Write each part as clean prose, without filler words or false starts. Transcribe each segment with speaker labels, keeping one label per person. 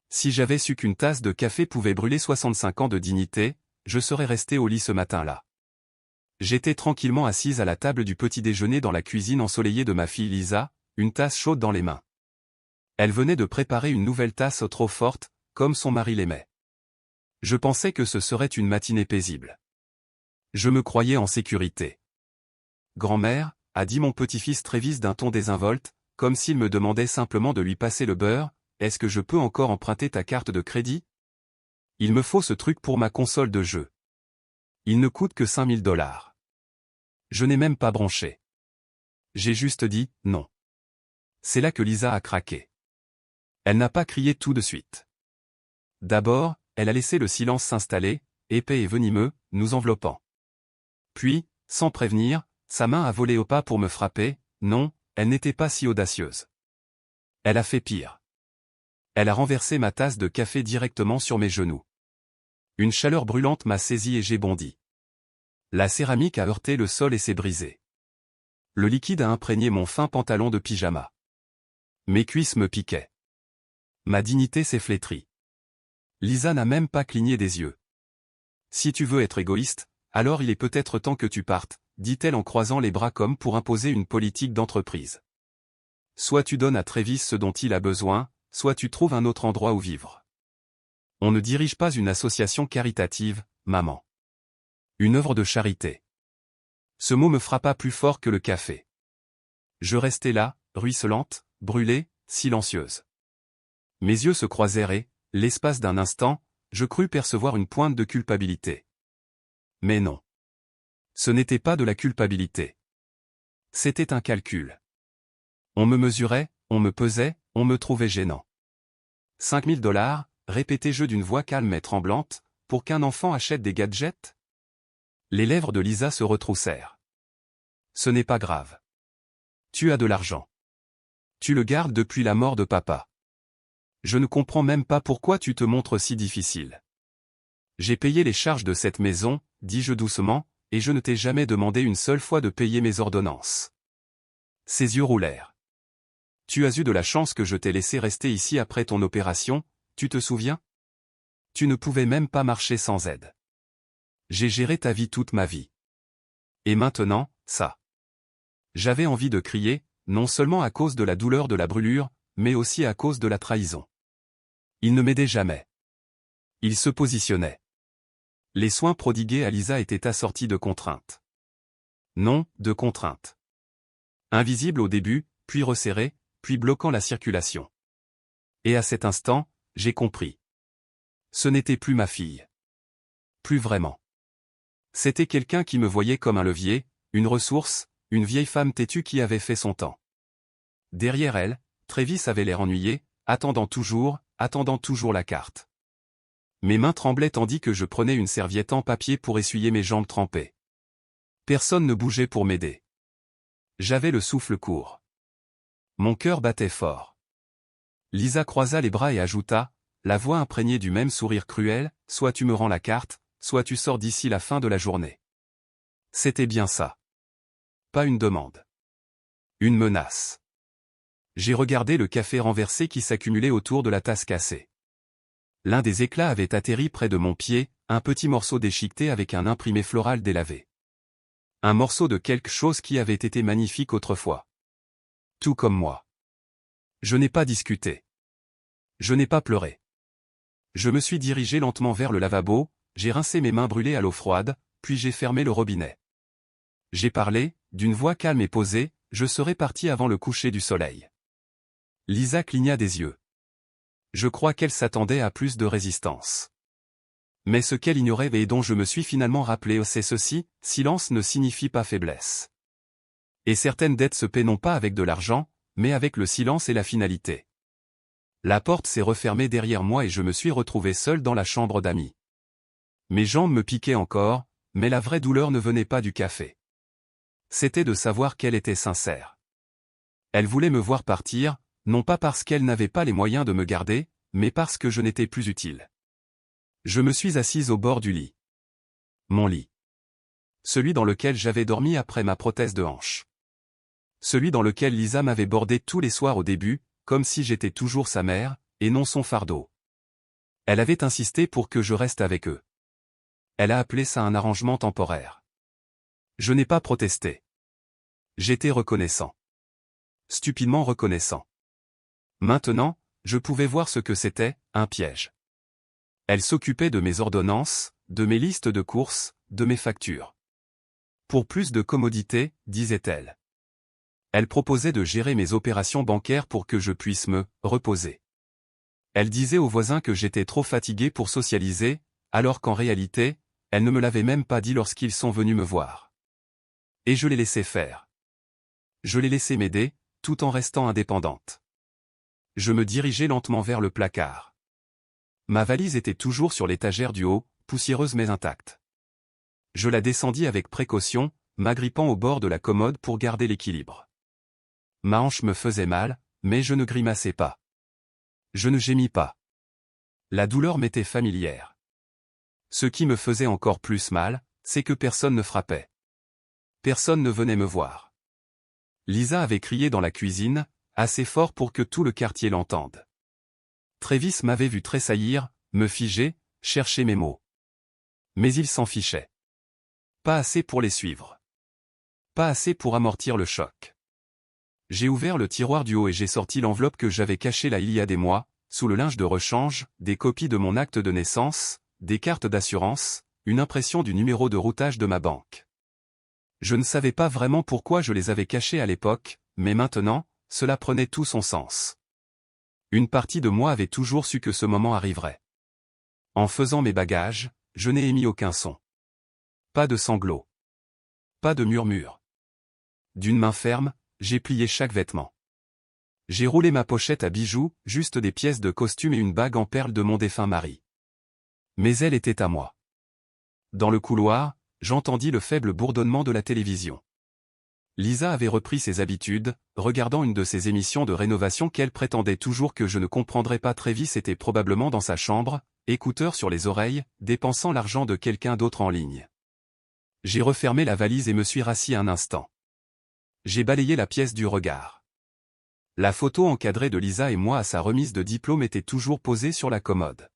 Speaker 1: Si j'avais su qu'une tasse de café pouvait brûler 65 ans de dignité, je serais resté au lit ce matin-là. J'étais tranquillement assise à la table du petit déjeuner dans la cuisine ensoleillée de ma fille Lisa, une tasse chaude dans les mains. Elle venait de préparer une nouvelle tasse trop forte, comme son mari l'aimait. Je pensais que ce serait une matinée paisible. Je me croyais en sécurité. Grand-mère, a dit mon petit-fils Travis d'un ton désinvolte, comme s'il me demandait simplement de lui passer le beurre, est-ce que je peux encore emprunter ta carte de crédit? Il me faut ce truc pour ma console de jeu. Il ne coûte que $5000. Je n'ai même pas bronché. J'ai juste dit, non. C'est là que Lisa a craqué. Elle n'a pas crié tout de suite. D'abord, elle a laissé le silence s'installer, épais et venimeux, nous enveloppant. Puis, sans prévenir, sa main a volé au pas pour me frapper. Non, elle n'était pas si audacieuse. Elle a fait pire. Elle a renversé ma tasse de café directement sur mes genoux. Une chaleur brûlante m'a saisi et j'ai bondi. La céramique a heurté le sol et s'est brisée. Le liquide a imprégné mon fin pantalon de pyjama. Mes cuisses me piquaient. Ma dignité s'est flétrie. Lisa n'a même pas cligné des yeux. Si tu veux être égoïste, alors il est peut-être temps que tu partes, dit-elle en croisant les bras comme pour imposer une politique d'entreprise. Soit tu donnes à Travis ce dont il a besoin, soit tu trouves un autre endroit où vivre. On ne dirige pas une association caritative, maman. Une œuvre de charité. Ce mot me frappa plus fort que le café. Je restais là, ruisselante, brûlée, silencieuse. Mes yeux se croisèrent et, l'espace d'un instant, je crus percevoir une pointe de culpabilité. Mais non. Ce n'était pas de la culpabilité. C'était un calcul. On me mesurait, on me pesait, on me trouvait gênant. $5000, répétai-je d'une voix calme et tremblante, pour qu'un enfant achète des gadgets? Les lèvres de Lisa se retroussèrent. Ce n'est pas grave. Tu as de l'argent. Tu le gardes depuis la mort de papa. Je ne comprends même pas pourquoi tu te montres si difficile. J'ai payé les charges de cette maison, dis-je doucement, et je ne t'ai jamais demandé une seule fois de payer mes ordonnances. Ses yeux roulèrent. Tu as eu de la chance que je t'ai laissé rester ici après ton opération, tu te souviens? Tu ne pouvais même pas marcher sans aide. J'ai géré ta vie toute ma vie. Et maintenant, ça. J'avais envie de crier, non seulement à cause de la douleur de la brûlure, mais aussi à cause de la trahison. Il ne m'aidait jamais. Il se positionnait. Les soins prodigués à Lisa étaient assortis de contraintes. Non, de contraintes. Invisibles au début, puis resserrées, puis bloquant la circulation. Et à cet instant, j'ai compris. Ce n'était plus ma fille. Plus vraiment. C'était quelqu'un qui me voyait comme un levier, une ressource, une vieille femme têtue qui avait fait son temps. Derrière elle, Travis avait l'air ennuyé, attendant toujours la carte. Mes mains tremblaient tandis que je prenais une serviette en papier pour essuyer mes jambes trempées. Personne ne bougeait pour m'aider. J'avais le souffle court. Mon cœur battait fort. Lisa croisa les bras et ajouta, la voix imprégnée du même sourire cruel, soit tu me rends la carte, soit tu sors d'ici la fin de la journée. C'était bien ça. Pas une demande. Une menace. J'ai regardé le café renversé qui s'accumulait autour de la tasse cassée. L'un des éclats avait atterri près de mon pied, un petit morceau déchiqueté avec un imprimé floral délavé. Un morceau de quelque chose qui avait été magnifique autrefois. Tout comme moi. Je n'ai pas discuté. Je n'ai pas pleuré. Je me suis dirigé lentement vers le lavabo, j'ai rincé mes mains brûlées à l'eau froide, puis j'ai fermé le robinet. J'ai parlé, d'une voix calme et posée, je serais parti avant le coucher du soleil. Lisa cligna des yeux. Je crois qu'elle s'attendait à plus de résistance. Mais ce qu'elle ignorait et dont je me suis finalement rappelé, c'est ceci, silence ne signifie pas faiblesse. Et certaines dettes se paient non pas avec de l'argent, mais avec le silence et la finalité. La porte s'est refermée derrière moi et je me suis retrouvé seul dans la chambre d'amis. Mes jambes me piquaient encore, mais la vraie douleur ne venait pas du café. C'était de savoir qu'elle était sincère. Elle voulait me voir partir, non pas parce qu'elle n'avait pas les moyens de me garder, mais parce que je n'étais plus utile. Je me suis assise au bord du lit. Mon lit. Celui dans lequel j'avais dormi après ma prothèse de hanche. Celui dans lequel Lisa m'avait bordé tous les soirs au début, comme si j'étais toujours sa mère, et non son fardeau. Elle avait insisté pour que je reste avec eux. Elle a appelé ça un arrangement temporaire. Je n'ai pas protesté. J'étais reconnaissant. Stupidement reconnaissant. Maintenant, je pouvais voir ce que c'était, un piège. Elle s'occupait de mes ordonnances, de mes listes de courses, de mes factures. Pour plus de commodité, disait-elle. Elle proposait de gérer mes opérations bancaires pour que je puisse me reposer. Elle disait aux voisins que j'étais trop fatigué pour socialiser, alors qu'en réalité, elle ne me l'avait même pas dit lorsqu'ils sont venus me voir. Et je les laissais faire. Je les laissais m'aider, tout en restant indépendante. Je me dirigeais lentement vers le placard. Ma valise était toujours sur l'étagère du haut, poussiéreuse mais intacte. Je la descendis avec précaution, m'agrippant au bord de la commode pour garder l'équilibre. Ma hanche me faisait mal, mais je ne grimaçais pas. Je ne gémis pas. La douleur m'était familière. Ce qui me faisait encore plus mal, c'est que personne ne frappait. Personne ne venait me voir. Lisa avait crié dans la cuisine, assez fort pour que tout le quartier l'entende. Travis m'avait vu tressaillir, me figer, chercher mes mots. Mais il s'en fichait. Pas assez pour les suivre. Pas assez pour amortir le choc. J'ai ouvert le tiroir du haut et j'ai sorti l'enveloppe que j'avais cachée là il y a des mois, sous le linge de rechange, des copies de mon acte de naissance, des cartes d'assurance, une impression du numéro de routage de ma banque. Je ne savais pas vraiment pourquoi je les avais cachées à l'époque, mais maintenant, cela prenait tout son sens. Une partie de moi avait toujours su que ce moment arriverait. En faisant mes bagages, je n'ai émis aucun son. Pas de sanglots. Pas de murmures. D'une main ferme, j'ai plié chaque vêtement. J'ai roulé ma pochette à bijoux, juste des pièces de costume et une bague en perles de mon défunt mari. Mais elle était à moi. Dans le couloir, j'entendis le faible bourdonnement de la télévision. Lisa avait repris ses habitudes, regardant une de ces émissions de rénovation qu'elle prétendait toujours que je ne comprendrais pas. Travis était probablement dans sa chambre, écouteurs sur les oreilles, dépensant l'argent de quelqu'un d'autre en ligne. J'ai refermé la valise et me suis rassis un instant. J'ai balayé la pièce du regard. La photo encadrée de Lisa et moi à sa remise de diplôme était toujours posée sur la commode.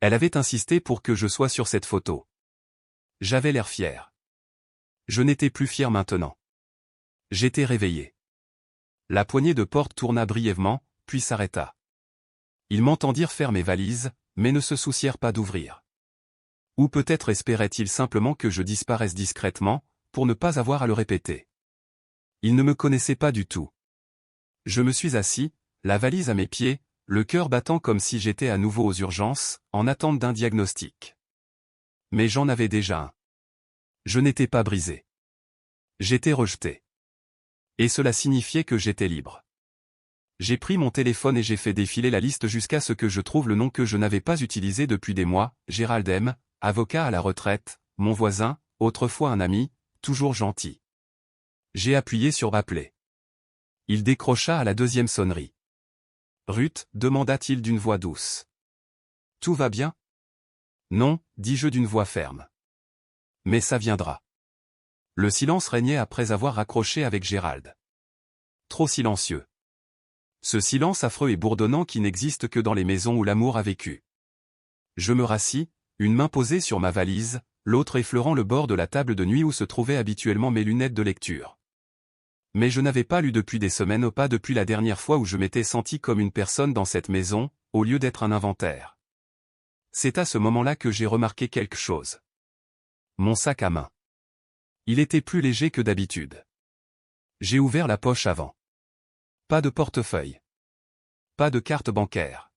Speaker 1: Elle avait insisté pour que je sois sur cette photo. J'avais l'air fier. Je n'étais plus fier maintenant. J'étais réveillé. La poignée de porte tourna brièvement, puis s'arrêta. Ils m'entendirent faire mes valises, mais ne se soucièrent pas d'ouvrir. Ou peut-être espéraient-ils simplement que je disparaisse discrètement, pour ne pas avoir à le répéter. Ils ne me connaissaient pas du tout. Je me suis assis, la valise à mes pieds, le cœur battant comme si j'étais à nouveau aux urgences, en attente d'un diagnostic. Mais j'en avais déjà un. Je n'étais pas brisé. J'étais rejeté. Et cela signifiait que j'étais libre. J'ai pris mon téléphone et j'ai fait défiler la liste jusqu'à ce que je trouve le nom que je n'avais pas utilisé depuis des mois, Gérald M., avocat à la retraite, mon voisin, autrefois un ami, toujours gentil. J'ai appuyé sur Appeler. Il décrocha à la deuxième sonnerie. Ruth, demanda-t-il d'une voix douce. Tout va bien? Non, dis-je d'une voix ferme. Mais ça viendra. Le silence régnait après avoir raccroché avec Gérald. Trop silencieux. Ce silence affreux et bourdonnant qui n'existe que dans les maisons où l'amour a vécu. Je me rassis, une main posée sur ma valise, l'autre effleurant le bord de la table de nuit où se trouvaient habituellement mes lunettes de lecture. Mais je n'avais pas lu depuis des semaines, pas depuis la dernière fois où je m'étais senti comme une personne dans cette maison, au lieu d'être un inventaire. C'est à ce moment-là que j'ai remarqué quelque chose. Mon sac à main. Il était plus léger que d'habitude. J'ai ouvert la poche avant. Pas de portefeuille. Pas de carte bancaire.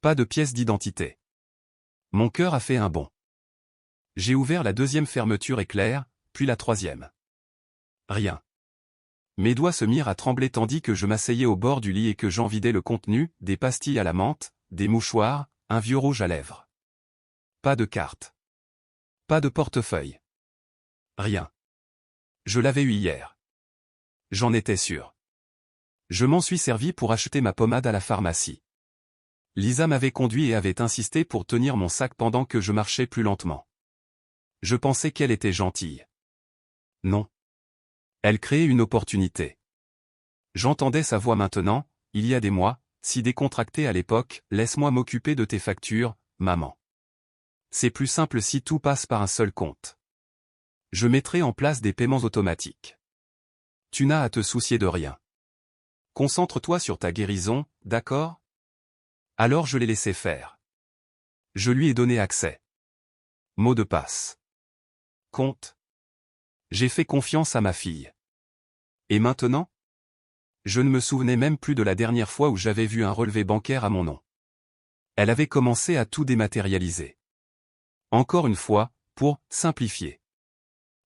Speaker 1: Pas de pièce d'identité. Mon cœur a fait un bond. J'ai ouvert la deuxième fermeture éclair, puis la troisième. Rien. Mes doigts se mirent à trembler tandis que je m'asseyais au bord du lit et que j'en vidais le contenu, des pastilles à la menthe, des mouchoirs, un vieux rouge à lèvres. Pas de carte. Pas de portefeuille. Rien. Je l'avais eu hier. J'en étais sûr. Je m'en suis servi pour acheter ma pommade à la pharmacie. Lisa m'avait conduit et avait insisté pour tenir mon sac pendant que je marchais plus lentement. Je pensais qu'elle était gentille. Non. Elle créait une opportunité. J'entendais sa voix maintenant, il y a des mois, si décontracté à l'époque, laisse-moi m'occuper de tes factures, maman. C'est plus simple si tout passe par un seul compte. Je mettrai en place des paiements automatiques. Tu n'as à te soucier de rien. Concentre-toi sur ta guérison, d'accord? Alors je l'ai laissé faire. Je lui ai donné accès. Mot de passe. Compte. J'ai fait confiance à ma fille. Et maintenant? Je ne me souvenais même plus de la dernière fois où j'avais vu un relevé bancaire à mon nom. Elle avait commencé à tout dématérialiser. Encore une fois, pour simplifier.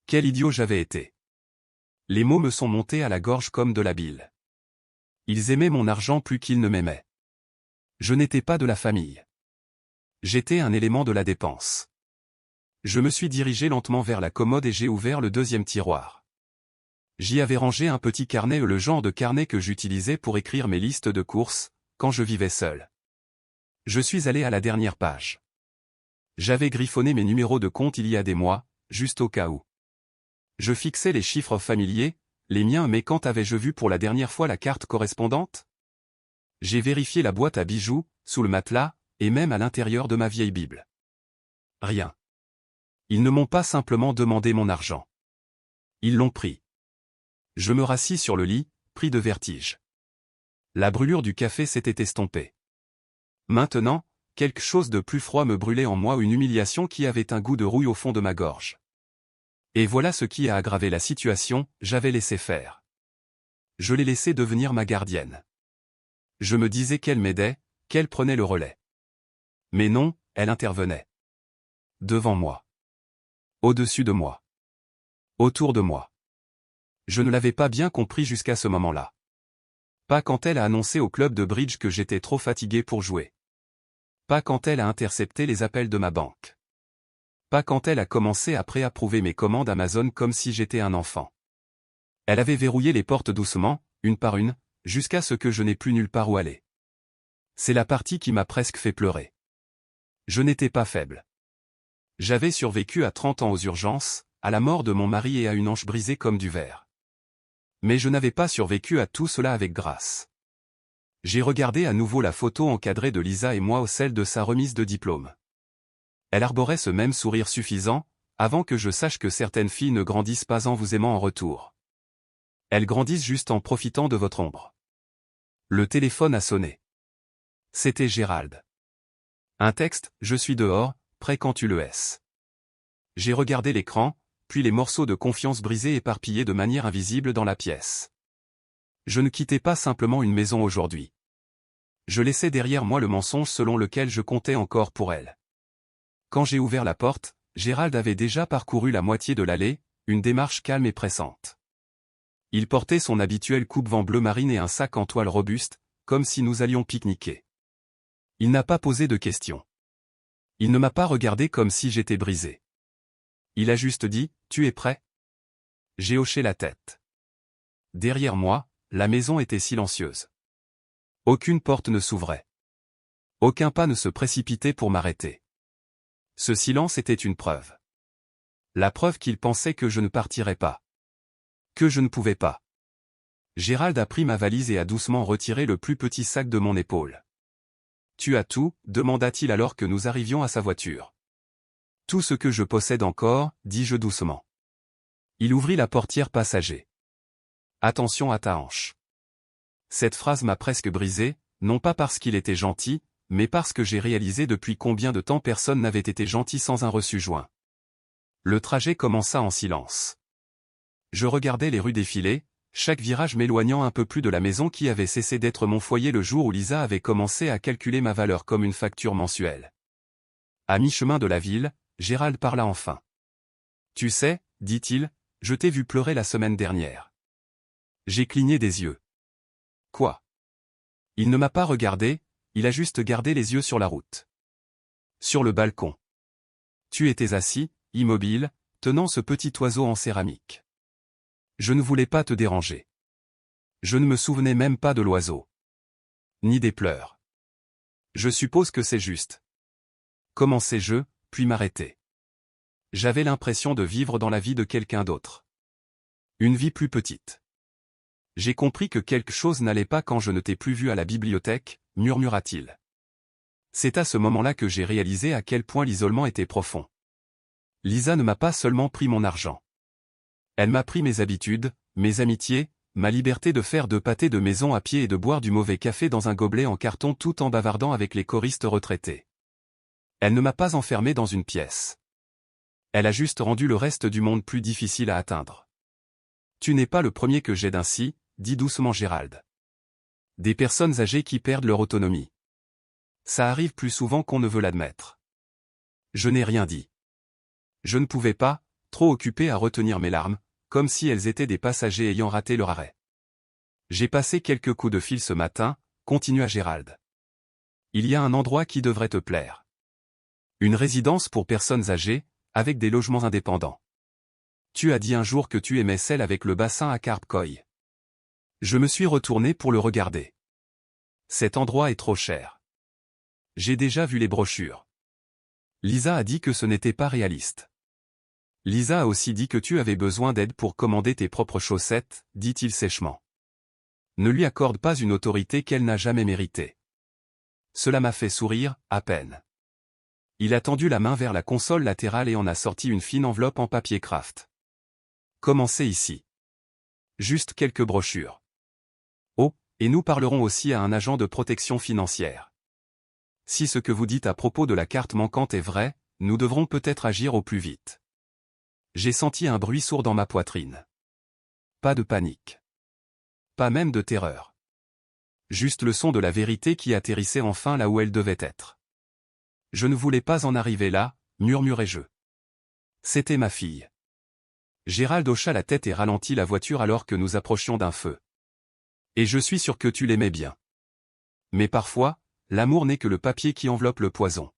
Speaker 1: Quel idiot j'avais été. Les mots me sont montés à la gorge comme de la bile. Ils aimaient mon argent plus qu'ils ne m'aimaient. Je n'étais pas de la famille. J'étais un élément de la dépense. Je me suis dirigé lentement vers la commode et j'ai ouvert le deuxième tiroir. J'y avais rangé un petit carnet, le genre de carnet que j'utilisais pour écrire mes listes de courses, quand je vivais seul. Je suis allé à la dernière page. J'avais griffonné mes numéros de compte il y a des mois, juste au cas où. Je fixais les chiffres familiers, les miens, mais quand avais-je vu pour la dernière fois la carte correspondante? J'ai vérifié la boîte à bijoux, sous le matelas, et même à l'intérieur de ma vieille Bible. Rien. Ils ne m'ont pas simplement demandé mon argent. Ils l'ont pris. Je me rassis sur le lit, pris de vertige. La brûlure du café s'était estompée. Maintenant, quelque chose de plus froid me brûlait en moi, une humiliation qui avait un goût de rouille au fond de ma gorge. Et voilà ce qui a aggravé la situation, j'avais laissé faire. Je l'ai laissé devenir ma gardienne. Je me disais qu'elle m'aidait, qu'elle prenait le relais. Mais non, elle intervenait. Devant moi. Au-dessus de moi. Autour de moi. Je ne l'avais pas bien compris jusqu'à ce moment-là. Pas quand elle a annoncé au club de bridge que j'étais trop fatigué pour jouer. Pas quand elle a intercepté les appels de ma banque. Pas quand elle a commencé à préapprouver mes commandes Amazon comme si j'étais un enfant. Elle avait verrouillé les portes doucement, une par une, jusqu'à ce que je n'ai plus nulle part où aller. C'est la partie qui m'a presque fait pleurer. Je n'étais pas faible. J'avais survécu à 30 ans aux urgences, à la mort de mon mari et à une hanche brisée comme du verre. Mais je n'avais pas survécu à tout cela avec grâce. J'ai regardé à nouveau la photo encadrée de Lisa et moi, au celle de sa remise de diplôme. Elle arborait ce même sourire suffisant, avant que je sache que certaines filles ne grandissent pas en vous aimant en retour. Elles grandissent juste en profitant de votre ombre. Le téléphone a sonné. C'était Gérald. Un texte, je suis dehors, prêt quand tu le es. J'ai regardé l'écran, puis les morceaux de confiance brisés éparpillés de manière invisible dans la pièce. Je ne quittais pas simplement une maison aujourd'hui. Je laissais derrière moi le mensonge selon lequel je comptais encore pour elle. Quand j'ai ouvert la porte, Gérald avait déjà parcouru la moitié de l'allée, une démarche calme et pressante. Il portait son habituel coupe-vent bleu marine et un sac en toile robuste, comme si nous allions pique-niquer. Il n'a pas posé de questions. Il ne m'a pas regardé comme si j'étais brisé. Il a juste dit, « Tu es prêt ?» J'ai hoché la tête. Derrière moi, la maison était silencieuse. Aucune porte ne s'ouvrait. Aucun pas ne se précipitait pour m'arrêter. Ce silence était une preuve. La preuve qu'il pensait que je ne partirais pas. Que je ne pouvais pas. Gérald a pris ma valise et a doucement retiré le plus petit sac de mon épaule. « Tu as tout ?» demanda-t-il alors que nous arrivions à sa voiture. « Tout ce que je possède encore » dis-je doucement. Il ouvrit la portière passager. « Attention à ta hanche. » Cette phrase m'a presque brisé, non pas parce qu'il était gentil, mais parce que j'ai réalisé depuis combien de temps personne n'avait été gentil sans un reçu joint. Le trajet commença en silence. Je regardais les rues défiler, chaque virage m'éloignant un peu plus de la maison qui avait cessé d'être mon foyer le jour où Lisa avait commencé à calculer ma valeur comme une facture mensuelle. À mi-chemin de la ville, Gérald parla enfin. « Tu sais, dit-il, je t'ai vu pleurer la semaine dernière. » J'ai cligné des yeux. « Quoi ?» Il ne m'a pas regardé, il a juste gardé les yeux sur la route. Sur le balcon. Tu étais assis, immobile, tenant ce petit oiseau en céramique. Je ne voulais pas te déranger. Je ne me souvenais même pas de l'oiseau. Ni des pleurs. Je suppose que c'est juste. Commençai-je, puis m'arrêter. J'avais l'impression de vivre dans la vie de quelqu'un d'autre. Une vie plus petite. J'ai compris que quelque chose n'allait pas quand je ne t'ai plus vu à la bibliothèque, murmura-t-il. C'est à ce moment-là que j'ai réalisé à quel point l'isolement était profond. Lisa ne m'a pas seulement pris mon argent. Elle m'a pris mes habitudes, mes amitiés, ma liberté de faire de pâté de maison à pied et de boire du mauvais café dans un gobelet en carton tout en bavardant avec les choristes retraités. Elle ne m'a pas enfermé dans une pièce. Elle a juste rendu le reste du monde plus difficile à atteindre. Tu n'es pas le premier que j'aide ainsi, dit doucement Gérald. Des personnes âgées qui perdent leur autonomie. Ça arrive plus souvent qu'on ne veut l'admettre. Je n'ai rien dit. Je ne pouvais pas, trop occupé à retenir mes larmes, comme si elles étaient des passagers ayant raté leur arrêt. J'ai passé quelques coups de fil ce matin, continua Gérald. Il y a un endroit qui devrait te plaire. Une résidence pour personnes âgées, avec des logements indépendants. Tu as dit un jour que tu aimais celle avec le bassin à Carp Cay. Je me suis retourné pour le regarder. Cet endroit est trop cher. J'ai déjà vu les brochures. Lisa a dit que ce n'était pas réaliste. Lisa a aussi dit que tu avais besoin d'aide pour commander tes propres chaussettes, dit-il sèchement. Ne lui accorde pas une autorité qu'elle n'a jamais méritée. Cela m'a fait sourire, à peine. Il a tendu la main vers la console latérale et en a sorti une fine enveloppe en papier craft. Commencez ici. Juste quelques brochures. Oh, et nous parlerons aussi à un agent de protection financière. Si ce que vous dites à propos de la carte manquante est vrai, nous devrons peut-être agir au plus vite. J'ai senti un bruit sourd dans ma poitrine. Pas de panique. Pas même de terreur. Juste le son de la vérité qui atterrissait enfin là où elle devait être. Je ne voulais pas en arriver là, murmurai-je. C'était ma fille. Gérald hocha la tête et ralentit la voiture alors que nous approchions d'un feu. Et je suis sûr que tu l'aimais bien. Mais parfois, l'amour n'est que le papier qui enveloppe le poison.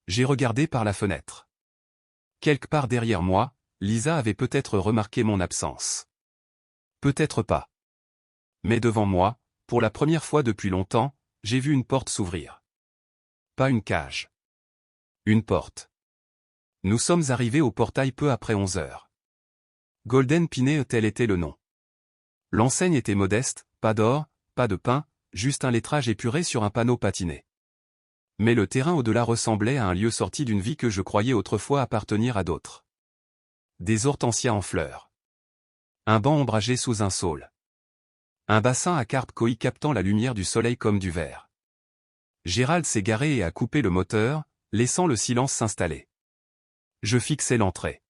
Speaker 1: J'ai regardé par la fenêtre. Quelque part derrière moi, Lisa avait peut-être remarqué mon absence. Peut-être pas. Mais devant moi, pour la première fois depuis longtemps, j'ai vu une porte s'ouvrir. Pas une cage. Une porte. Nous sommes arrivés au portail peu après 11 heures. Golden Pinet, tel était le nom. L'enseigne était modeste, pas d'or, pas de pain, juste un lettrage épuré sur un panneau patiné. Mais le terrain au-delà ressemblait à un lieu sorti d'une vie que je croyais autrefois appartenir à d'autres. Des hortensias en fleurs. Un banc ombragé sous un saule. Un bassin à carpe Cay captant la lumière du soleil comme du verre. Gérald s'est garé et a coupé le moteur, laissant le silence s'installer. Je fixai l'entrée.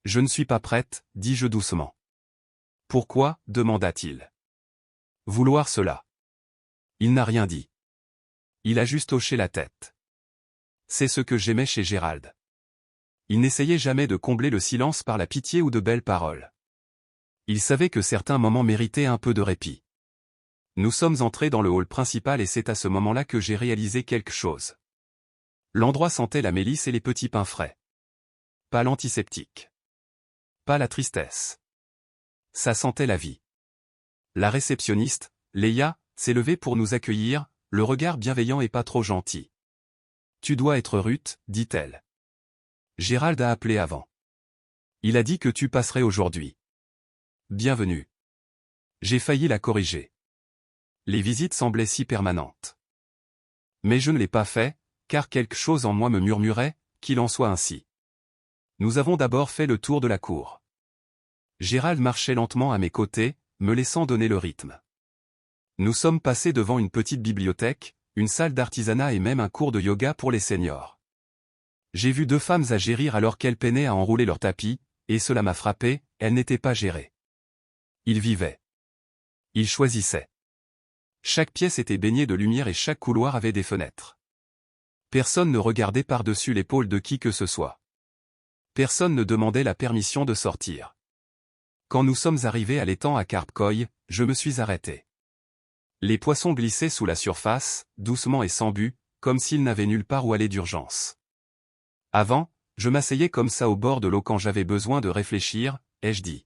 Speaker 1: Je ne suis pas prête, dis-je doucement. Pourquoi, demanda-t-il. Vouloir cela. Il n'a rien dit. Il a juste hoché la tête. C'est ce que j'aimais chez Gérald. Il n'essayait jamais de combler le silence par la pitié ou de belles paroles. Il savait que certains moments méritaient un peu de répit. Nous sommes entrés dans le hall principal et c'est à ce moment-là que j'ai réalisé quelque chose. L'endroit sentait la mélisse et les petits pains frais. Pas l'antiseptique. Pas la tristesse. Ça sentait la vie. La réceptionniste, Leia, s'est levée pour nous accueillir, le regard bienveillant et pas trop gentil. Tu dois être Ruth, dit-elle. Gérald a appelé avant. Il a dit que tu passerais aujourd'hui. Bienvenue. J'ai failli la corriger. Les visites semblaient si permanentes. Mais je ne l'ai pas fait, car quelque chose en moi me murmurait, qu'il en soit ainsi. Nous avons d'abord fait le tour de la cour. Gérald marchait lentement à mes côtés, me laissant donner le rythme. Nous sommes passés devant une petite bibliothèque, une salle d'artisanat et même un cours de yoga pour les seniors. J'ai vu deux femmes âgées rire alors qu'elles peinaient à enrouler leur tapis, et cela m'a frappé, elles n'étaient pas gérées. Ils vivaient. Ils choisissaient. Chaque pièce était baignée de lumière et chaque couloir avait des fenêtres. Personne ne regardait par-dessus l'épaule de qui que ce soit. Personne ne demandait la permission de sortir. Quand nous sommes arrivés à l'étang à Carp Cay, je me suis arrêté. Les poissons glissaient sous la surface, doucement et sans but, comme s'ils n'avaient nulle part où aller d'urgence. Avant, je m'asseyais comme ça au bord de l'eau quand j'avais besoin de réfléchir, ai-je dit.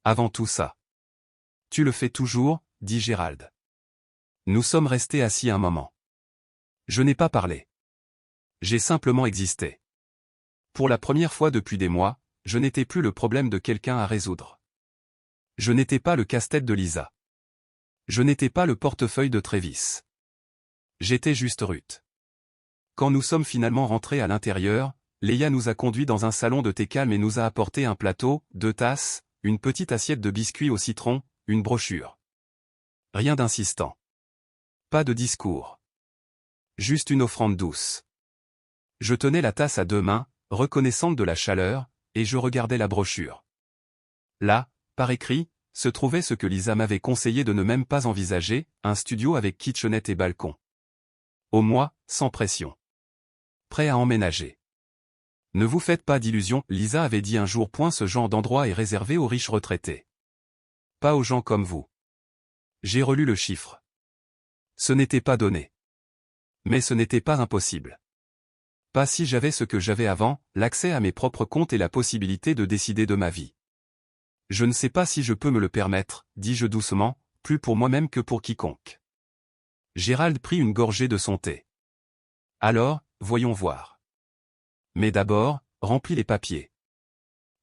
Speaker 1: Avant tout ça. Tu le fais toujours, dit Gérald. Nous sommes restés assis un moment. Je n'ai pas parlé. J'ai simplement existé. Pour la première fois depuis des mois, je n'étais plus le problème de quelqu'un à résoudre. Je n'étais pas le casse-tête de Lisa. Je n'étais pas le portefeuille de Travis. J'étais juste Ruth. Quand nous sommes finalement rentrés à l'intérieur, Léa nous a conduits dans un salon de thé calme et nous a apporté un plateau, 2 tasses, une petite assiette de biscuits au citron, une brochure. Rien d'insistant. Pas de discours. Juste une offrande douce. Je tenais la tasse à 2 mains, reconnaissante de la chaleur, et je regardais la brochure. Là, par écrit, se trouvait ce que Lisa m'avait conseillé de ne même pas envisager, un studio avec kitchenette et balcon. Au mois, sans pression. Prêt à emménager. Ne vous faites pas d'illusions, Lisa avait dit un jour. Ce genre d'endroit est réservé aux riches retraités. Pas aux gens comme vous. J'ai relu le chiffre. Ce n'était pas donné. Mais ce n'était pas impossible. Pas si j'avais ce que j'avais avant, l'accès à mes propres comptes et la possibilité de décider de ma vie. Je ne sais pas si je peux me le permettre, dis-je doucement, plus pour moi-même que pour quiconque. Gérald prit une gorgée de son thé. Alors, voyons voir. Mais d'abord, remplis les papiers.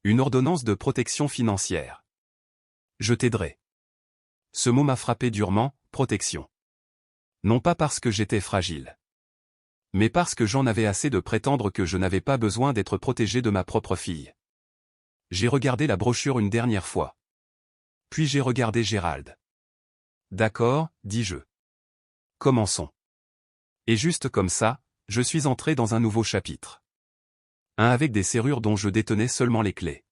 Speaker 1: Une ordonnance de protection financière. Je t'aiderai. Ce mot m'a frappé durement, protection. Non pas parce que j'étais fragile. Mais parce que j'en avais assez de prétendre que je n'avais pas besoin d'être protégé de ma propre fille. J'ai regardé la brochure une dernière fois. Puis j'ai regardé Gérald. D'accord, dis-je. Commençons. Et juste comme ça, je suis entré dans un nouveau chapitre. Un avec des serrures dont je détenais seulement les clés.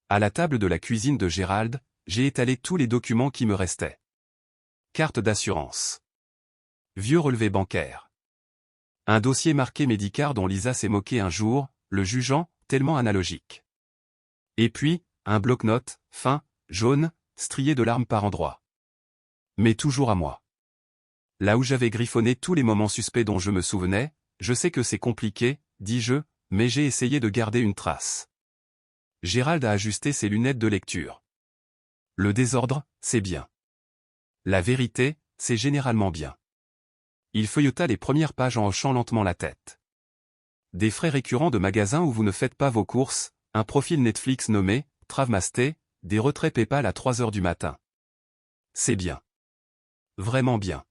Speaker 1: À la table de la cuisine de Gérald, j'ai étalé tous les documents qui me restaient. Carte d'assurance. Vieux relevé bancaire. Un dossier marqué Medicare dont Lisa s'est moquée un jour, le jugeant, tellement analogique. Et puis, un bloc-notes, fin, jaune, strié de larmes par endroits. Mais toujours à moi. Là où j'avais griffonné tous les moments suspects dont je me souvenais, je sais que c'est compliqué, dis-je, mais j'ai essayé de garder une trace. Gérald a ajusté ses lunettes de lecture. Le désordre, c'est bien. La vérité, c'est généralement bien. Il feuilleta les premières pages en hochant lentement la tête. Des frais récurrents de magasins où vous ne faites pas vos courses, un profil Netflix nommé Travmasté, des retraits PayPal à 3 heures du matin. C'est bien. Vraiment bien.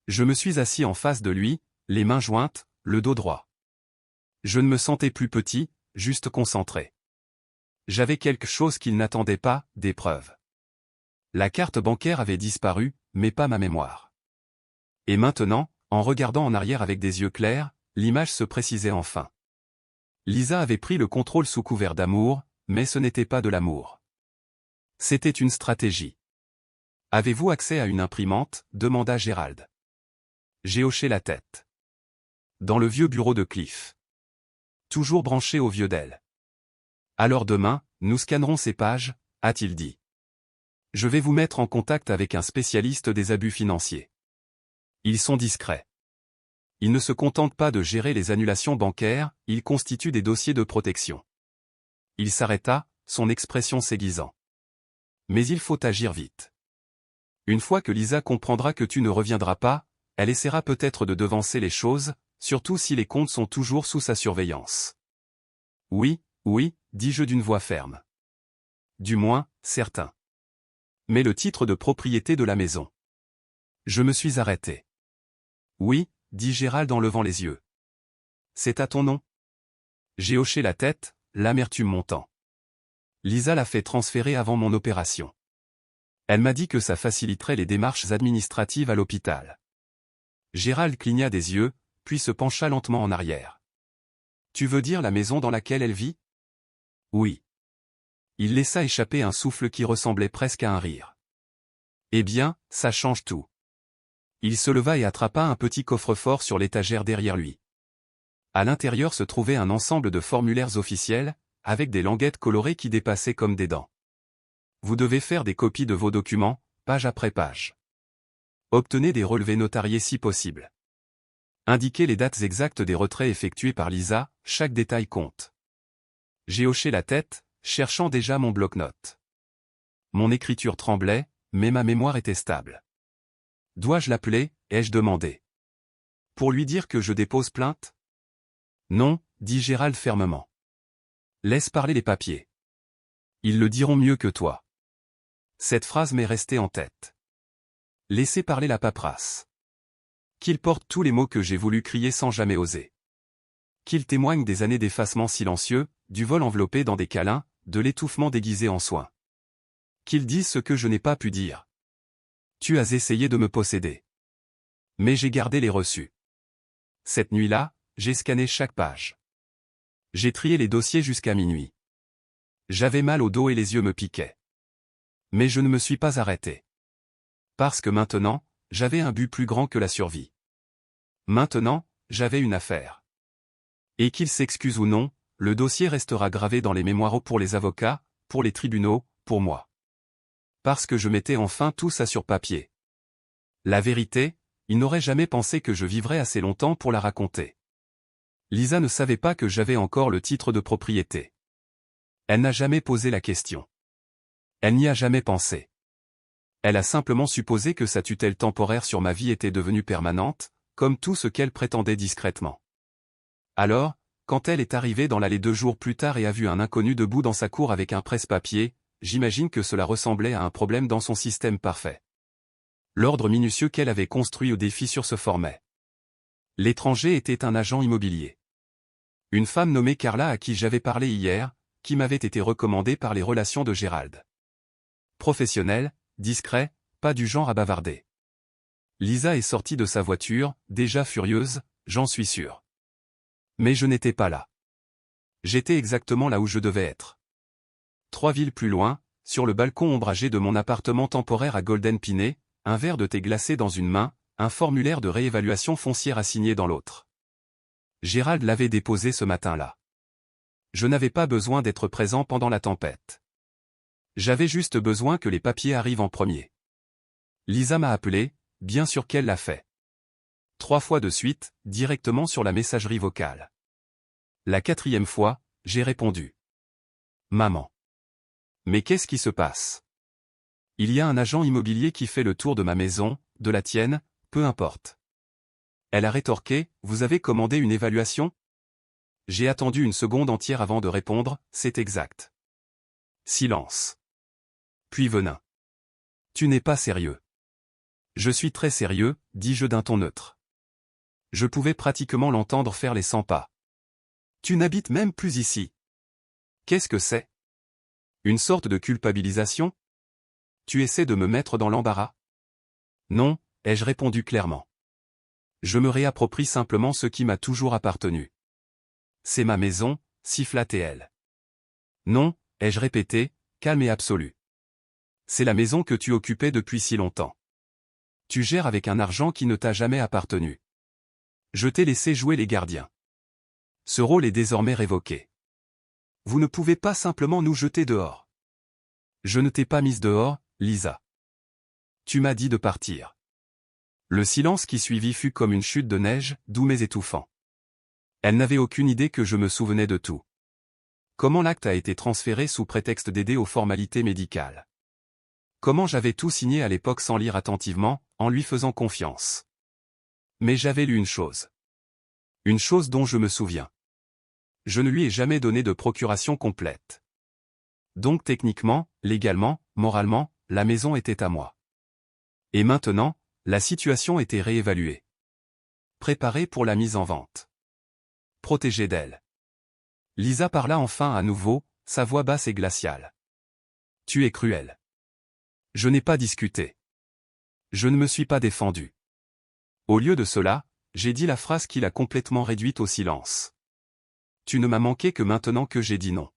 Speaker 1: Je me suis assis en face de lui, les mains jointes, le dos droit. Je ne me sentais plus petit, juste concentré. J'avais quelque chose qu'il n'attendait pas, des preuves. La carte bancaire avait disparu, mais pas ma mémoire. Et maintenant, en regardant en arrière avec des yeux clairs, l'image se précisait enfin. Lisa avait pris le contrôle sous couvert d'amour, mais ce n'était pas de l'amour. C'était une stratégie. « Avez-vous accès à une imprimante ?» demanda Gérald. J'ai hoché la tête. Dans le vieux bureau de Cliff. Toujours branché au vieux Dell. Alors demain, nous scannerons ces pages, a-t-il dit. Je vais vous mettre en contact avec un spécialiste des abus financiers. Ils sont discrets. Ils ne se contentent pas de gérer les annulations bancaires, ils constituent des dossiers de protection. Il s'arrêta, son expression s'aiguisant. Mais il faut agir vite. Une fois que Lisa comprendra que tu ne reviendras pas, elle essaiera peut-être de devancer les choses, surtout si les comptes sont toujours sous sa surveillance. Oui, oui, dis-je d'une voix ferme. Du moins, certain. Mais le titre de propriété de la maison. Je me suis arrêté. Oui, dit Gérald en levant les yeux. C'est à ton nom? J'ai hoché la tête, l'amertume montant. Lisa l'a fait transférer avant mon opération. Elle m'a dit que ça faciliterait les démarches administratives à l'hôpital. Gérald cligna des yeux, puis se pencha lentement en arrière. Tu veux dire la maison dans laquelle elle vit? Oui. Il laissa échapper un souffle qui ressemblait presque à un rire. Eh bien, ça change tout. Il se leva et attrapa un petit coffre-fort sur l'étagère derrière lui. À l'intérieur se trouvait un ensemble de formulaires officiels, avec des languettes colorées qui dépassaient comme des dents. Vous devez faire des copies de vos documents, page après page. Obtenez des relevés notariés si possible. Indiquez les dates exactes des retraits effectués par Lisa, chaque détail compte. J'ai hoché la tête, cherchant déjà mon bloc-notes. Mon écriture tremblait, mais ma mémoire était stable. Dois-je l'appeler, ai-je demandé. Pour lui dire que je dépose plainte? Non, dit Gérald fermement. Laisse parler les papiers. Ils le diront mieux que toi. Cette phrase m'est restée en tête. Laissez parler la paperasse. Qu'il porte tous les mots que j'ai voulu crier sans jamais oser. Qu'il témoigne des années d'effacement silencieux, du vol enveloppé dans des câlins, de l'étouffement déguisé en soins. Qu'il dise ce que je n'ai pas pu dire. Tu as essayé de me posséder. Mais j'ai gardé les reçus. Cette nuit-là, j'ai scanné chaque page. J'ai trié les dossiers jusqu'à minuit. J'avais mal au dos et les yeux me piquaient. Mais je ne me suis pas arrêté. Parce que maintenant, j'avais un but plus grand que la survie. Maintenant, j'avais une affaire. Et qu'il s'excuse ou non, le dossier restera gravé dans les mémoires pour les avocats, pour les tribunaux, pour moi. Parce que je mettais enfin tout ça sur papier. La vérité, il n'aurait jamais pensé que je vivrais assez longtemps pour la raconter. Lisa ne savait pas que j'avais encore le titre de propriété. Elle n'a jamais posé la question. Elle n'y a jamais pensé. Elle a simplement supposé que sa tutelle temporaire sur ma vie était devenue permanente, comme tout ce qu'elle prétendait discrètement. Alors, quand elle est arrivée dans l'allée 2 jours plus tard et a vu un inconnu debout dans sa cour avec un presse-papier, j'imagine que cela ressemblait à un problème dans son système parfait. L'ordre minutieux qu'elle avait construit au défi sur se formait. L'étranger était un agent immobilier. Une femme nommée Carla à qui j'avais parlé hier, qui m'avait été recommandée par les relations de Gérald. Professionnel, discret, pas du genre à bavarder. Lisa est sortie de sa voiture, déjà furieuse, j'en suis sûr. Mais je n'étais pas là. J'étais exactement là où je devais être. 3 villes plus loin, sur le balcon ombragé de mon appartement temporaire à Golden Pinet, un verre de thé glacé dans une main, un formulaire de réévaluation foncière à signer dans l'autre. Gérald l'avait déposé ce matin-là. Je n'avais pas besoin d'être présent pendant la tempête. J'avais juste besoin que les papiers arrivent en premier. Lisa m'a appelé, bien sûr qu'elle l'a fait. 3 fois de suite, directement sur la messagerie vocale. La 4e fois, j'ai répondu. Maman. Mais qu'est-ce qui se passe? Il y a un agent immobilier qui fait le tour de ma maison, de la tienne, peu importe. Elle a rétorqué, vous avez commandé une évaluation? J'ai attendu une seconde entière avant de répondre, c'est exact. Silence. Puis venin. Tu n'es pas sérieux. Je suis très sérieux, dis-je d'un ton neutre. Je pouvais pratiquement l'entendre faire les 100 pas. Tu n'habites même plus ici. Qu'est-ce que c'est? Une sorte de culpabilisation? Tu essaies de me mettre dans l'embarras? Non, ai-je répondu clairement. Je me réapproprie simplement ce qui m'a toujours appartenu. C'est ma maison, siffla-t-elle. Non, ai-je répété, calme et absolu. C'est la maison que tu occupais depuis si longtemps. Tu gères avec un argent qui ne t'a jamais appartenu. Je t'ai laissé jouer les gardiens. Ce rôle est désormais révoqué. Vous ne pouvez pas simplement nous jeter dehors. Je ne t'ai pas mise dehors, Lisa. Tu m'as dit de partir. Le silence qui suivit fut comme une chute de neige, doux mais étouffant. Elle n'avait aucune idée que je me souvenais de tout. Comment l'acte a été transféré sous prétexte d'aider aux formalités médicales. Comment j'avais tout signé à l'époque sans lire attentivement, en lui faisant confiance. Mais j'avais lu une chose. Une chose dont je me souviens. Je ne lui ai jamais donné de procuration complète. Donc techniquement, légalement, moralement, la maison était à moi. Et maintenant, la situation était réévaluée. Préparée pour la mise en vente. Protégée d'elle. Lisa parla enfin à nouveau, sa voix basse et glaciale. Tu es cruel. Je n'ai pas discuté. Je ne me suis pas défendu. Au lieu de cela, j'ai dit la phrase qui l'a complètement réduite au silence. Tu ne m'as manqué que maintenant que j'ai dit non.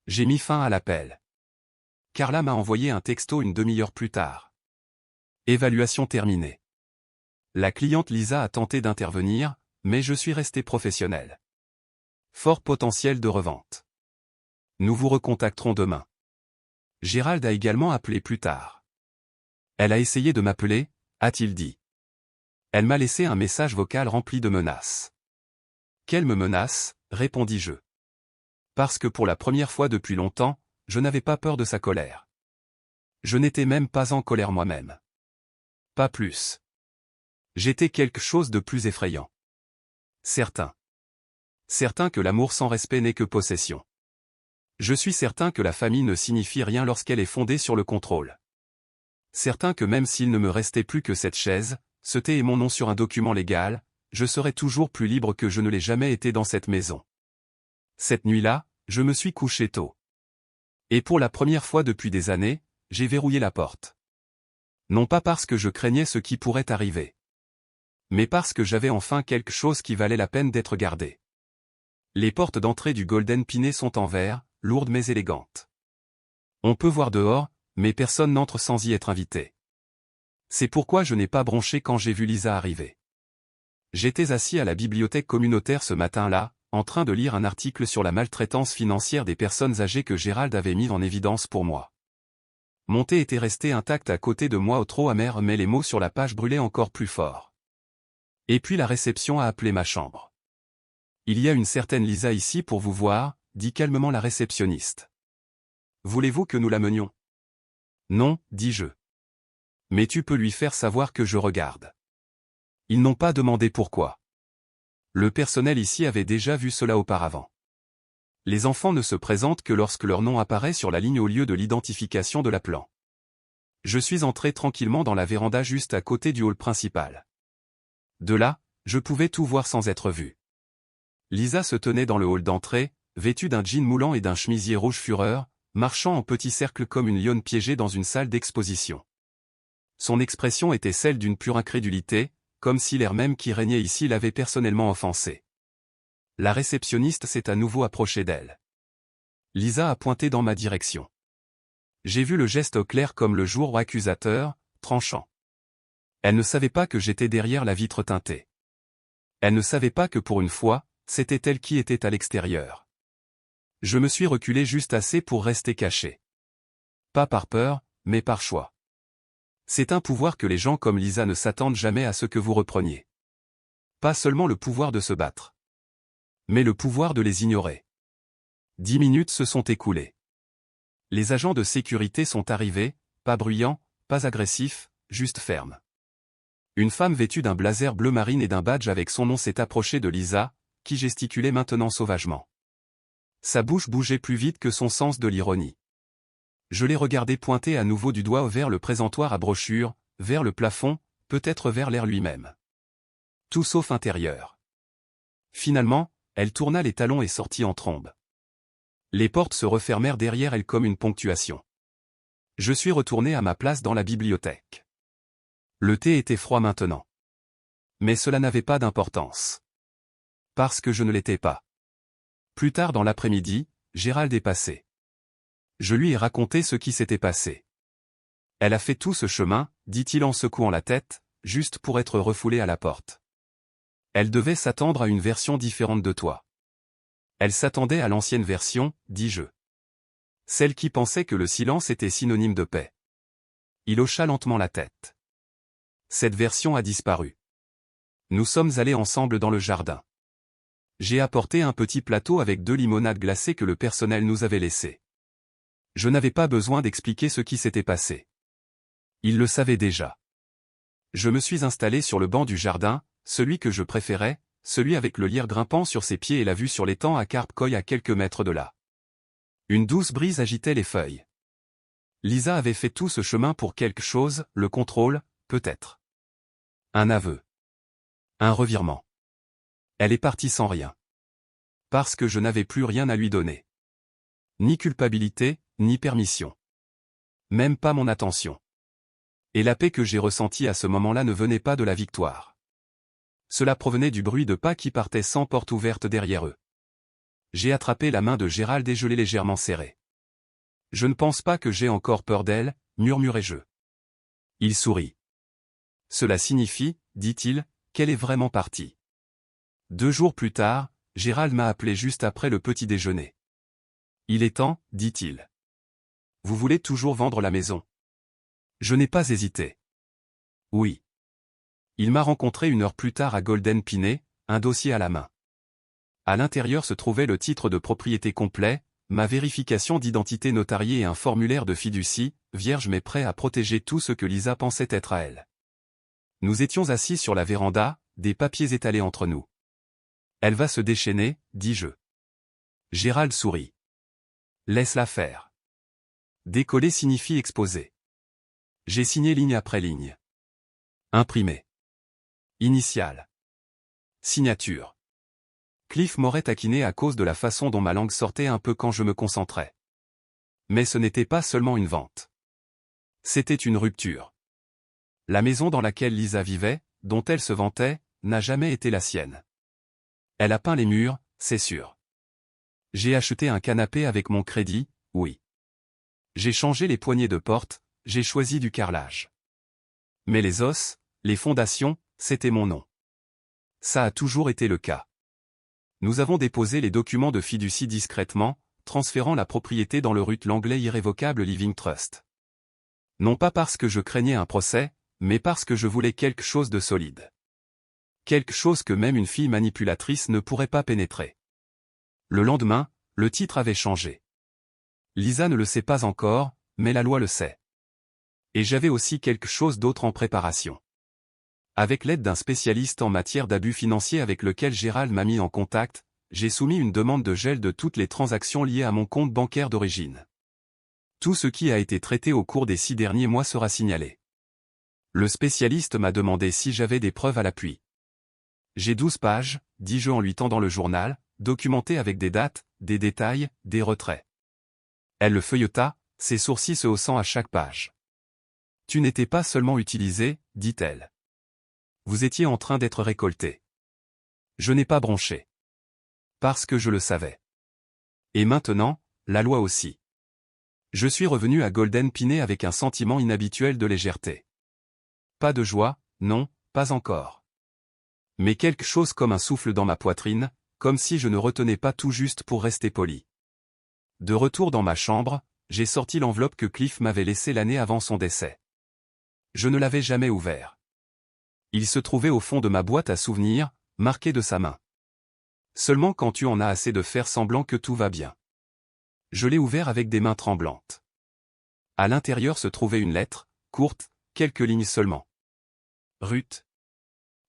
Speaker 1: J'ai mis fin à l'appel. Carla m'a envoyé un texto une demi-heure plus tard. Évaluation terminée. La cliente Lisa a tenté d'intervenir, mais je suis resté professionnel. Fort potentiel de revente. Nous vous recontacterons demain. Gérald a également appelé plus tard. Elle a essayé de m'appeler, a-t-il dit. Elle m'a laissé un message vocal rempli de menaces. Quelle me menace, répondis-je. Parce que pour la première fois depuis longtemps, je n'avais pas peur de sa colère. Je n'étais même pas en colère moi-même. Pas plus. J'étais quelque chose de plus effrayant. Certain. Certain que l'amour sans respect n'est que possession. Je suis certain que la famille ne signifie rien lorsqu'elle est fondée sur le contrôle. Certain que même s'il ne me restait plus que cette chaise, ce T est mon nom sur un document légal, je serai toujours plus libre que je ne l'ai jamais été dans cette maison. Cette nuit-là, je me suis couché tôt. Et pour la première fois depuis des années, j'ai verrouillé la porte. Non pas parce que je craignais ce qui pourrait arriver, mais parce que j'avais enfin quelque chose qui valait la peine d'être gardé. Les portes d'entrée du Golden Pinet sont en verre, lourdes mais élégantes. On peut voir dehors, mais personne n'entre sans y être invité. C'est pourquoi je n'ai pas bronché quand j'ai vu Lisa arriver. J'étais assis à la bibliothèque communautaire ce matin-là, en train de lire un article sur la maltraitance financière des personnes âgées que Gérald avait mis en évidence pour moi. Mon thé était resté intact à côté de moi au trop amer mais les mots sur la page brûlaient encore plus fort. Et puis la réception a appelé ma chambre. Il y a une certaine Lisa ici pour vous voir, dit calmement la réceptionniste. Voulez-vous que nous l'amenions? Non, dis-je. Mais tu peux lui faire savoir que je regarde. Ils n'ont pas demandé pourquoi. Le personnel ici avait déjà vu cela auparavant. Les enfants ne se présentent que lorsque leur nom apparaît sur la ligne au lieu de l'identification de l'appelant. Je suis entré tranquillement dans la véranda juste à côté du hall principal. De là, je pouvais tout voir sans être vu. Lisa se tenait dans le hall d'entrée, vêtue d'un jean moulant et d'un chemisier rouge fureur, marchant en petit cercle comme une lionne piégée dans une salle d'exposition. Son expression était celle d'une pure incrédulité, comme si l'air même qui régnait ici l'avait personnellement offensée. La réceptionniste s'est à nouveau approchée d'elle. Lisa a pointé dans ma direction. J'ai vu le geste au clair comme le jour accusateur, tranchant. Elle ne savait pas que j'étais derrière la vitre teintée. Elle ne savait pas que pour une fois, c'était elle qui était à l'extérieur. Je me suis reculé juste assez pour rester caché. Pas par peur, mais par choix. C'est un pouvoir que les gens comme Lisa ne s'attendent jamais à ce que vous repreniez. Pas seulement le pouvoir de se battre, mais le pouvoir de les ignorer. 10 minutes se sont écoulées. Les agents de sécurité sont arrivés, pas bruyants, pas agressifs, juste fermes. Une femme vêtue d'un blazer bleu marine et d'un badge avec son nom s'est approchée de Lisa, qui gesticulait maintenant sauvagement. Sa bouche bougeait plus vite que son sens de l'ironie. Je l'ai regardé pointer à nouveau du doigt vers le présentoir à brochures, vers le plafond, peut-être vers l'air lui-même. Tout sauf intérieur. Finalement, elle tourna les talons et sortit en trombe. Les portes se refermèrent derrière elle comme une ponctuation. Je suis retourné à ma place dans la bibliothèque. Le thé était froid maintenant. Mais cela n'avait pas d'importance. Parce que je ne l'étais pas. Plus tard dans l'après-midi, Gérald est passé. Je lui ai raconté ce qui s'était passé. Elle a fait tout ce chemin, dit-il en secouant la tête, juste pour être refoulée à la porte. Elle devait s'attendre à une version différente de toi. Elle s'attendait à l'ancienne version, dis-je. Celle qui pensait que le silence était synonyme de paix. Il hocha lentement la tête. Cette version a disparu. Nous sommes allés ensemble dans le jardin. J'ai apporté un petit plateau avec 2 limonades glacées que le personnel nous avait laissées. Je n'avais pas besoin d'expliquer ce qui s'était passé. Il le savait déjà. Je me suis installé sur le banc du jardin, celui que je préférais, celui avec le lierre grimpant sur ses pieds et la vue sur l'étang à Carpe-Coy à quelques mètres de là. Une douce brise agitait les feuilles. Lisa avait fait tout ce chemin pour quelque chose, le contrôle, peut-être. Un aveu. Un revirement. Elle est partie sans rien. Parce que je n'avais plus rien à lui donner. Ni culpabilité, ni permission. Même pas mon attention. Et la paix que j'ai ressentie à ce moment-là ne venait pas de la victoire. Cela provenait du bruit de pas qui partaient sans porte ouverte derrière eux. J'ai attrapé la main de Gérald et je l'ai légèrement serrée. Je ne pense pas que j'ai encore peur d'elle, murmurai-je. Il sourit. Cela signifie, dit-il, qu'elle est vraiment partie. 2 jours plus tard, Gérald m'a appelé juste après le petit déjeuner. Il est temps, dit-il. Vous voulez toujours vendre la maison? Je n'ai pas hésité. Oui. Il m'a rencontré 1 heure plus tard à Golden Pinet, un dossier à la main. À l'intérieur se trouvait le titre de propriété complet, ma vérification d'identité notariée et un formulaire de fiducie, vierge mais prêt à protéger tout ce que Lisa pensait être à elle. Nous étions assis sur la véranda, des papiers étalés entre nous. Elle va se déchaîner, dis-je. Gérald sourit. Laisse-la faire. Décoller signifie exposer. J'ai signé ligne après ligne. Imprimé. Initiale. Signature. Cliff m'aurait taquiné à cause de la façon dont ma langue sortait un peu quand je me concentrais. Mais ce n'était pas seulement une vente. C'était une rupture. La maison dans laquelle Lisa vivait, dont elle se vantait, n'a jamais été la sienne. Elle a peint les murs, c'est sûr. J'ai acheté un canapé avec mon crédit, oui. J'ai changé les poignées de porte, j'ai choisi du carrelage. Mais les os, les fondations, c'était mon nom. Ça a toujours été le cas. Nous avons déposé les documents de fiducie discrètement, transférant la propriété dans le RUT l'anglais Irrevocable Living Trust. Non pas parce que je craignais un procès, mais parce que je voulais quelque chose de solide. Quelque chose que même une fille manipulatrice ne pourrait pas pénétrer. Le lendemain, le titre avait changé. Lisa ne le sait pas encore, mais la loi le sait. Et j'avais aussi quelque chose d'autre en préparation. Avec l'aide d'un spécialiste en matière d'abus financiers avec lequel Gérald m'a mis en contact, j'ai soumis une demande de gel de toutes les transactions liées à mon compte bancaire d'origine. Tout ce qui a été traité au cours des 6 derniers mois sera signalé. Le spécialiste m'a demandé si j'avais des preuves à l'appui. J'ai 12 pages, dis-je en lui tendant le journal, documenté avec des dates, des détails, des retraits. Elle le feuilleta, ses sourcils se haussant à chaque page. Tu n'étais pas seulement utilisé, dit-elle. Vous étiez en train d'être récolté. Je n'ai pas bronché. Parce que je le savais. Et maintenant, la loi aussi. Je suis revenu à Golden Pinet avec un sentiment inhabituel de légèreté. Pas de joie, non, pas encore. Mais quelque chose comme un souffle dans ma poitrine, comme si je ne retenais pas tout juste pour rester poli. De retour dans ma chambre, j'ai sorti l'enveloppe que Cliff m'avait laissée l'année avant son décès. Je ne l'avais jamais ouvert. Il se trouvait au fond de ma boîte à souvenirs, marqué de sa main. Seulement quand tu en as assez de faire semblant que tout va bien. Je l'ai ouvert avec des mains tremblantes. À l'intérieur se trouvait une lettre, courte, quelques lignes seulement. Ruth.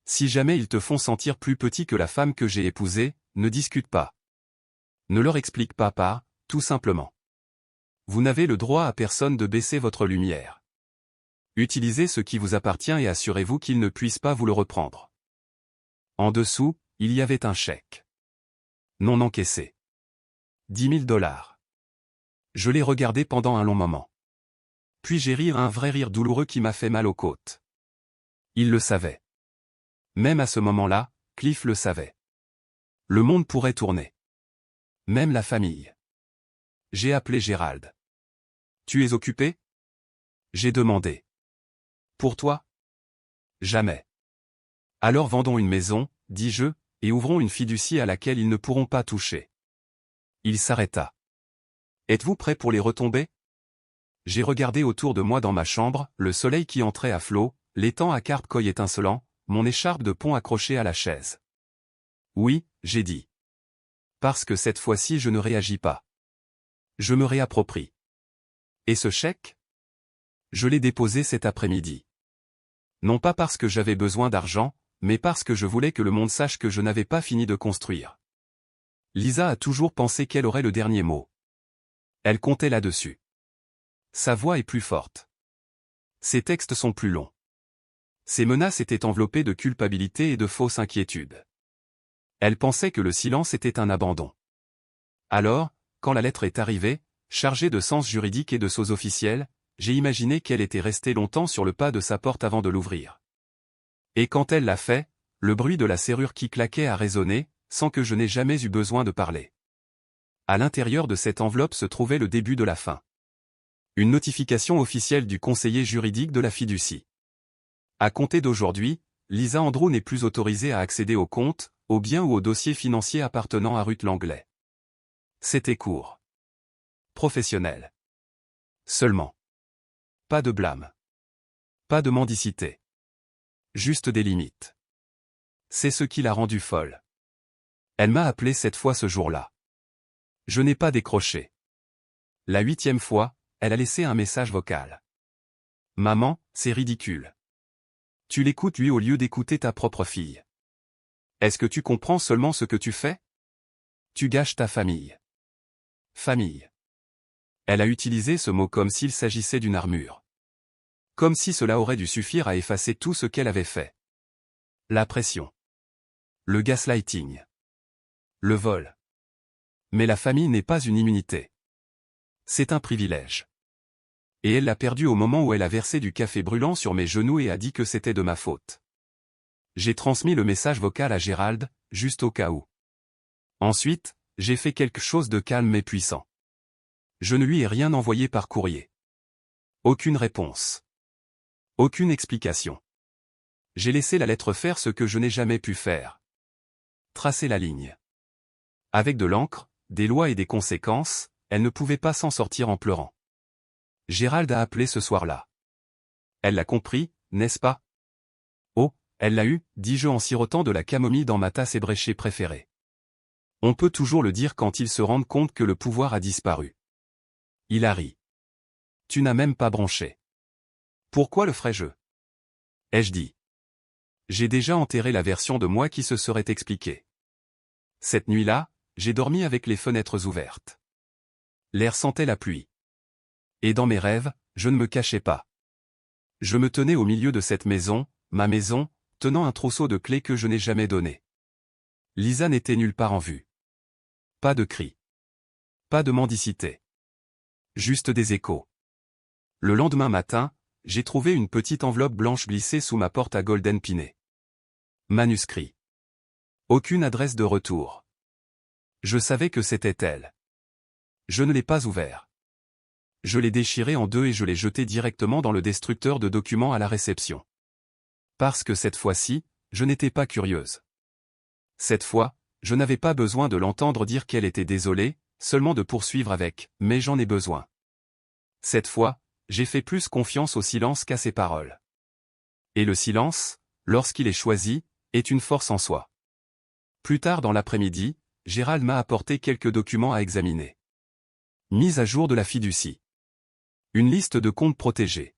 Speaker 1: Si jamais ils te font sentir plus petit que la femme que j'ai épousée, ne discute pas. Ne leur explique pas, tout simplement. Vous n'avez le droit à personne de baisser votre lumière. Utilisez ce qui vous appartient et assurez-vous qu'ils ne puissent pas vous le reprendre. En dessous, il y avait un chèque. Non encaissé. 10 000 $. Je l'ai regardé pendant un long moment. Puis j'ai ri un vrai rire douloureux qui m'a fait mal aux côtes. Il le savait. Même à ce moment-là, Cliff le savait. Le monde pourrait tourner. Même la famille. J'ai appelé Gérald. Tu es occupé? J'ai demandé. Pour toi? Jamais. Alors vendons une maison, dis-je, et ouvrons une fiducie à laquelle ils ne pourront pas toucher. Il s'arrêta. Êtes-vous prêt pour les retombées? J'ai regardé autour de moi dans ma chambre, le soleil qui entrait à flots, l'étang à carpe-coille étincelant, mon écharpe de pont accrochée à la chaise. Oui, j'ai dit. Parce que cette fois-ci je ne réagis pas. Je me réapproprie. Et ce chèque? Je l'ai déposé cet après-midi. Non pas parce que j'avais besoin d'argent, mais parce que je voulais que le monde sache que je n'avais pas fini de construire. Lisa a toujours pensé qu'elle aurait le dernier mot. Elle comptait là-dessus. Sa voix est plus forte. Ses textes sont plus longs. Ses menaces étaient enveloppées de culpabilité et de fausses inquiétudes. Elle pensait que le silence était un abandon. Alors, quand la lettre est arrivée, chargée de sens juridique et de choses officielles, j'ai imaginé qu'elle était restée longtemps sur le pas de sa porte avant de l'ouvrir. Et quand elle l'a fait, le bruit de la serrure qui claquait a résonné, sans que je n'ai jamais eu besoin de parler. À l'intérieur de cette enveloppe se trouvait le début de la fin. Une notification officielle du conseiller juridique de la fiducie. À compter d'aujourd'hui, Lisa Andrew n'est plus autorisée à accéder aux comptes, aux biens ou aux dossiers financiers appartenant à Ruth Langlais. C'était court. Professionnel. Seulement. Pas de blâme. Pas de mendicité. Juste des limites. C'est ce qui l'a rendue folle. Elle m'a appelé cette fois ce jour-là. Je n'ai pas décroché. La 8e fois, elle a laissé un message vocal. Maman, c'est ridicule. Tu l'écoutes lui au lieu d'écouter ta propre fille. Est-ce que tu comprends seulement ce que tu fais? Tu gâches ta famille. Famille. Elle a utilisé ce mot comme s'il s'agissait d'une armure. Comme si cela aurait dû suffire à effacer tout ce qu'elle avait fait. La pression. Le gaslighting. Le vol. Mais la famille n'est pas une immunité. C'est un privilège. Et elle l'a perdu au moment où elle a versé du café brûlant sur mes genoux et a dit que c'était de ma faute. J'ai transmis le message vocal à Gérald, juste au cas où. Ensuite, j'ai fait quelque chose de calme mais puissant. Je ne lui ai rien envoyé par courrier. Aucune réponse. Aucune explication. J'ai laissé la lettre faire ce que je n'ai jamais pu faire. Tracer la ligne. Avec de l'encre, des lois et des conséquences, elle ne pouvait pas s'en sortir en pleurant. Gérald a appelé ce soir-là. Elle l'a compris, n'est-ce pas? Oh, elle l'a eu, dis-je en sirotant de la camomille dans ma tasse ébréchée préférée. On peut toujours le dire quand ils se rendent compte que le pouvoir a disparu. Il a ri. Tu n'as même pas bronché. Pourquoi le ferais-je? Ai-je dit. J'ai déjà enterré la version de moi qui se serait expliquée. Cette nuit-là, j'ai dormi avec les fenêtres ouvertes. L'air sentait la pluie. Et dans mes rêves, je ne me cachais pas. Je me tenais au milieu de cette maison, ma maison, tenant un trousseau de clés que je n'ai jamais donné. Lisa n'était nulle part en vue. Pas de cris. Pas de mendicité. Juste des échos. Le lendemain matin, j'ai trouvé une petite enveloppe blanche glissée sous ma porte à Golden Pinet. Manuscrit. Aucune adresse de retour. Je savais que c'était elle. Je ne l'ai pas ouvert. Je l'ai déchiré en deux et je l'ai jeté directement dans le destructeur de documents à la réception. Parce que cette fois-ci, je n'étais pas curieuse. Cette fois, je n'avais pas besoin de l'entendre dire qu'elle était désolée, seulement de poursuivre avec « mais j'en ai besoin ». Cette fois, j'ai fait plus confiance au silence qu'à ses paroles. Et le silence, lorsqu'il est choisi, est une force en soi. Plus tard dans l'après-midi, Gérald m'a apporté quelques documents à examiner. Mise à jour de la fiducie. Une liste de comptes protégés.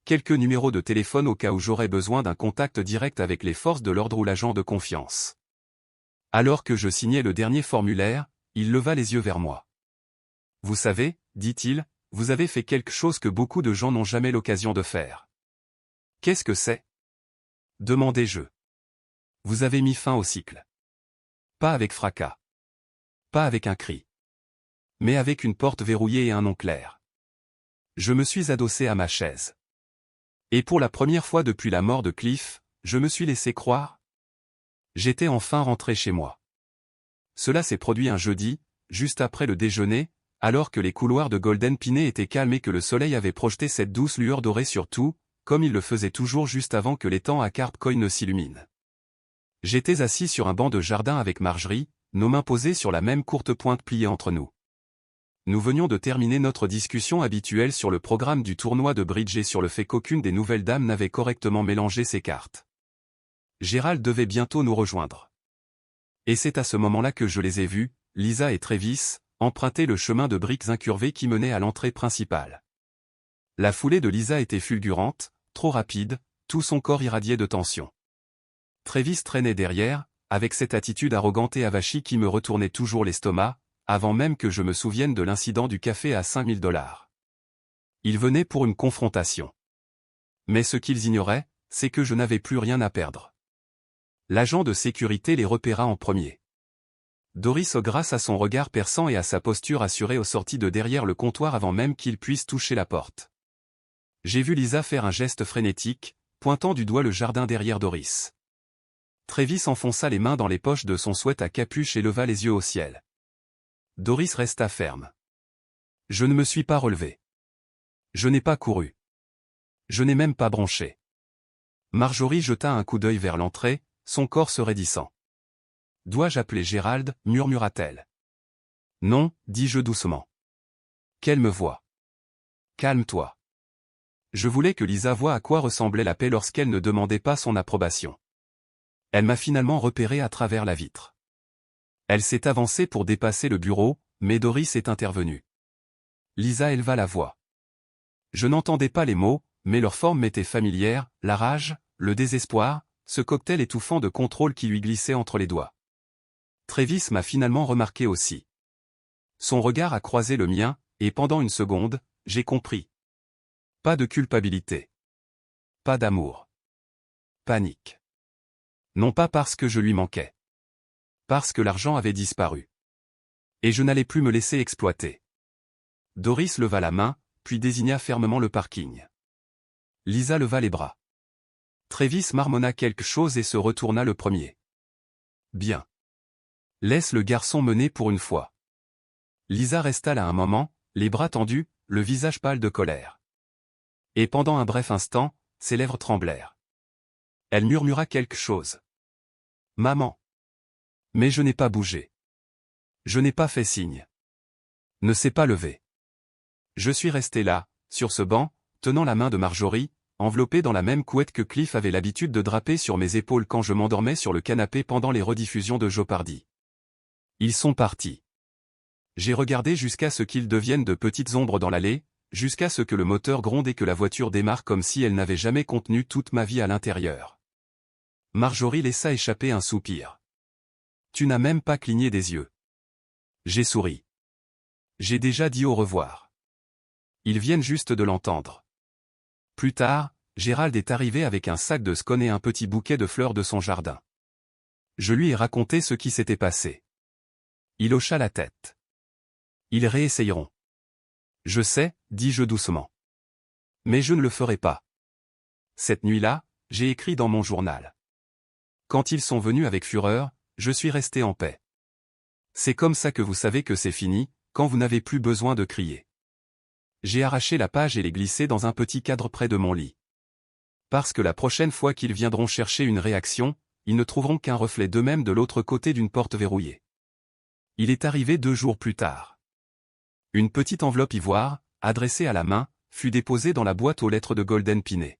Speaker 1: Quelques numéros de téléphone au cas où j'aurais besoin d'un contact direct avec les forces de l'ordre ou l'agent de confiance. Alors que je signais le dernier formulaire, il leva les yeux vers moi. Vous savez, dit-il, vous avez fait quelque chose que beaucoup de gens n'ont jamais l'occasion de faire. Qu'est-ce que c'est? Demandai-je. Vous avez mis fin au cycle. Pas avec fracas. Pas avec un cri. Mais avec une porte verrouillée et un nom clair. Je me suis adossé à ma chaise. Et pour la première fois depuis la mort de Cliff, je me suis laissé croire. J'étais enfin rentré chez moi. Cela s'est produit un jeudi, juste après le déjeuner, alors que les couloirs de Golden Pinet étaient calmes et que le soleil avait projeté cette douce lueur dorée sur tout, comme il le faisait toujours juste avant que l'étang à Carp Coy ne s'illumine. J'étais assis sur un banc de jardin avec Marjorie, nos mains posées sur la même courte pointe pliée entre nous. Nous venions de terminer notre discussion habituelle sur le programme du tournoi de bridge et sur le fait qu'aucune des nouvelles dames n'avait correctement mélangé ses cartes. Gérald devait bientôt nous rejoindre. Et c'est à ce moment-là que je les ai vus, Lisa et Travis, emprunter le chemin de briques incurvé qui menait à l'entrée principale. La foulée de Lisa était fulgurante, trop rapide, tout son corps irradiait de tension. Travis traînait derrière, avec cette attitude arrogante et avachie qui me retournait toujours l'estomac, avant même que je me souvienne de l'incident du café à $5000. Ils venaient pour une confrontation. Mais ce qu'ils ignoraient, c'est que je n'avais plus rien à perdre. L'agent de sécurité les repéra en premier. Doris, grâce à son regard perçant et à sa posture assurée, sortit de derrière le comptoir avant même qu'il puisse toucher la porte. J'ai vu Lisa faire un geste frénétique, pointant du doigt le jardin derrière Doris. Travis enfonça les mains dans les poches de son sweat à capuche et leva les yeux au ciel. Doris resta ferme. Je ne me suis pas relevé. Je n'ai pas couru. Je n'ai même pas bronché. Marjorie jeta un coup d'œil vers l'entrée, son corps se raidissant. « Dois-je appeler Gérald » murmura-t-elle. « Non, dis-je doucement. Qu'elle me voie. Calme-toi. » Je voulais que Lisa voie à quoi ressemblait la paix lorsqu'elle ne demandait pas son approbation. Elle m'a finalement repéré à travers la vitre. Elle s'est avancée pour dépasser le bureau, mais Doris est intervenue. Lisa éleva la voix. Je n'entendais pas les mots, mais leur forme m'était familière, la rage, le désespoir, ce cocktail étouffant de contrôle qui lui glissait entre les doigts. Travis m'a finalement remarqué aussi. Son regard a croisé le mien, et pendant une seconde, j'ai compris. Pas de culpabilité. Pas d'amour. Panique. Non pas parce que je lui manquais. Parce que l'argent avait disparu. Et je n'allais plus me laisser exploiter. Doris leva la main, puis désigna fermement le parking. Lisa leva les bras. Travis marmonna quelque chose et se retourna le premier. Bien. Laisse le garçon mener pour une fois. Lisa resta là un moment, les bras tendus, le visage pâle de colère. Et pendant un bref instant, ses lèvres tremblèrent. Elle murmura quelque chose. Maman. Mais je n'ai pas bougé. Je n'ai pas fait signe. Ne s'est pas levé. Je suis resté là, sur ce banc, tenant la main de Marjorie, enveloppé dans la même couette que Cliff avait l'habitude de draper sur mes épaules quand je m'endormais sur le canapé pendant les rediffusions de Jeopardy. Ils sont partis. J'ai regardé jusqu'à ce qu'ils deviennent de petites ombres dans l'allée, jusqu'à ce que le moteur gronde et que la voiture démarre comme si elle n'avait jamais contenu toute ma vie à l'intérieur. Marjorie laissa échapper un soupir. Tu n'as même pas cligné des yeux. J'ai souri. J'ai déjà dit au revoir. Ils viennent juste de l'entendre. Plus tard, Gérald est arrivé avec un sac de scone et un petit bouquet de fleurs de son jardin. Je lui ai raconté ce qui s'était passé. Il hocha la tête. Ils réessayeront. Je sais, dis-je doucement. Mais je ne le ferai pas. Cette nuit-là, j'ai écrit dans mon journal. Quand ils sont venus avec fureur, je suis resté en paix. C'est comme ça que vous savez que c'est fini, quand vous n'avez plus besoin de crier. J'ai arraché la page et l'ai glissée dans un petit cadre près de mon lit. Parce que la prochaine fois qu'ils viendront chercher une réaction, ils ne trouveront qu'un reflet d'eux-mêmes de l'autre côté d'une porte verrouillée. Il est arrivé 2 jours plus tard. Une petite enveloppe ivoire, adressée à la main, fut déposée dans la boîte aux lettres de Golden Pinet.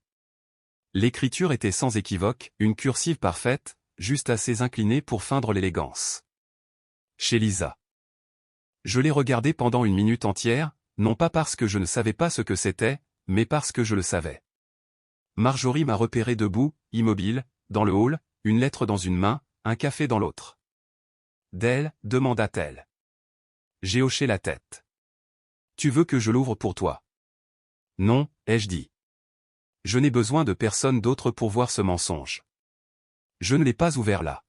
Speaker 1: L'écriture était sans équivoque, une cursive parfaite, juste assez inclinée pour feindre l'élégance. Chez Lisa. Je l'ai regardé pendant 1 minute entière, non pas parce que je ne savais pas ce que c'était, mais parce que je le savais. Marjorie m'a repéré debout, immobile, dans le hall, une lettre dans une main, un café dans l'autre. D'elle, demanda-t-elle. J'ai hoché la tête. Tu veux que je l'ouvre pour toi? Non, ai-je dit. Je n'ai besoin de personne d'autre pour voir ce mensonge. Je ne l'ai pas ouvert là.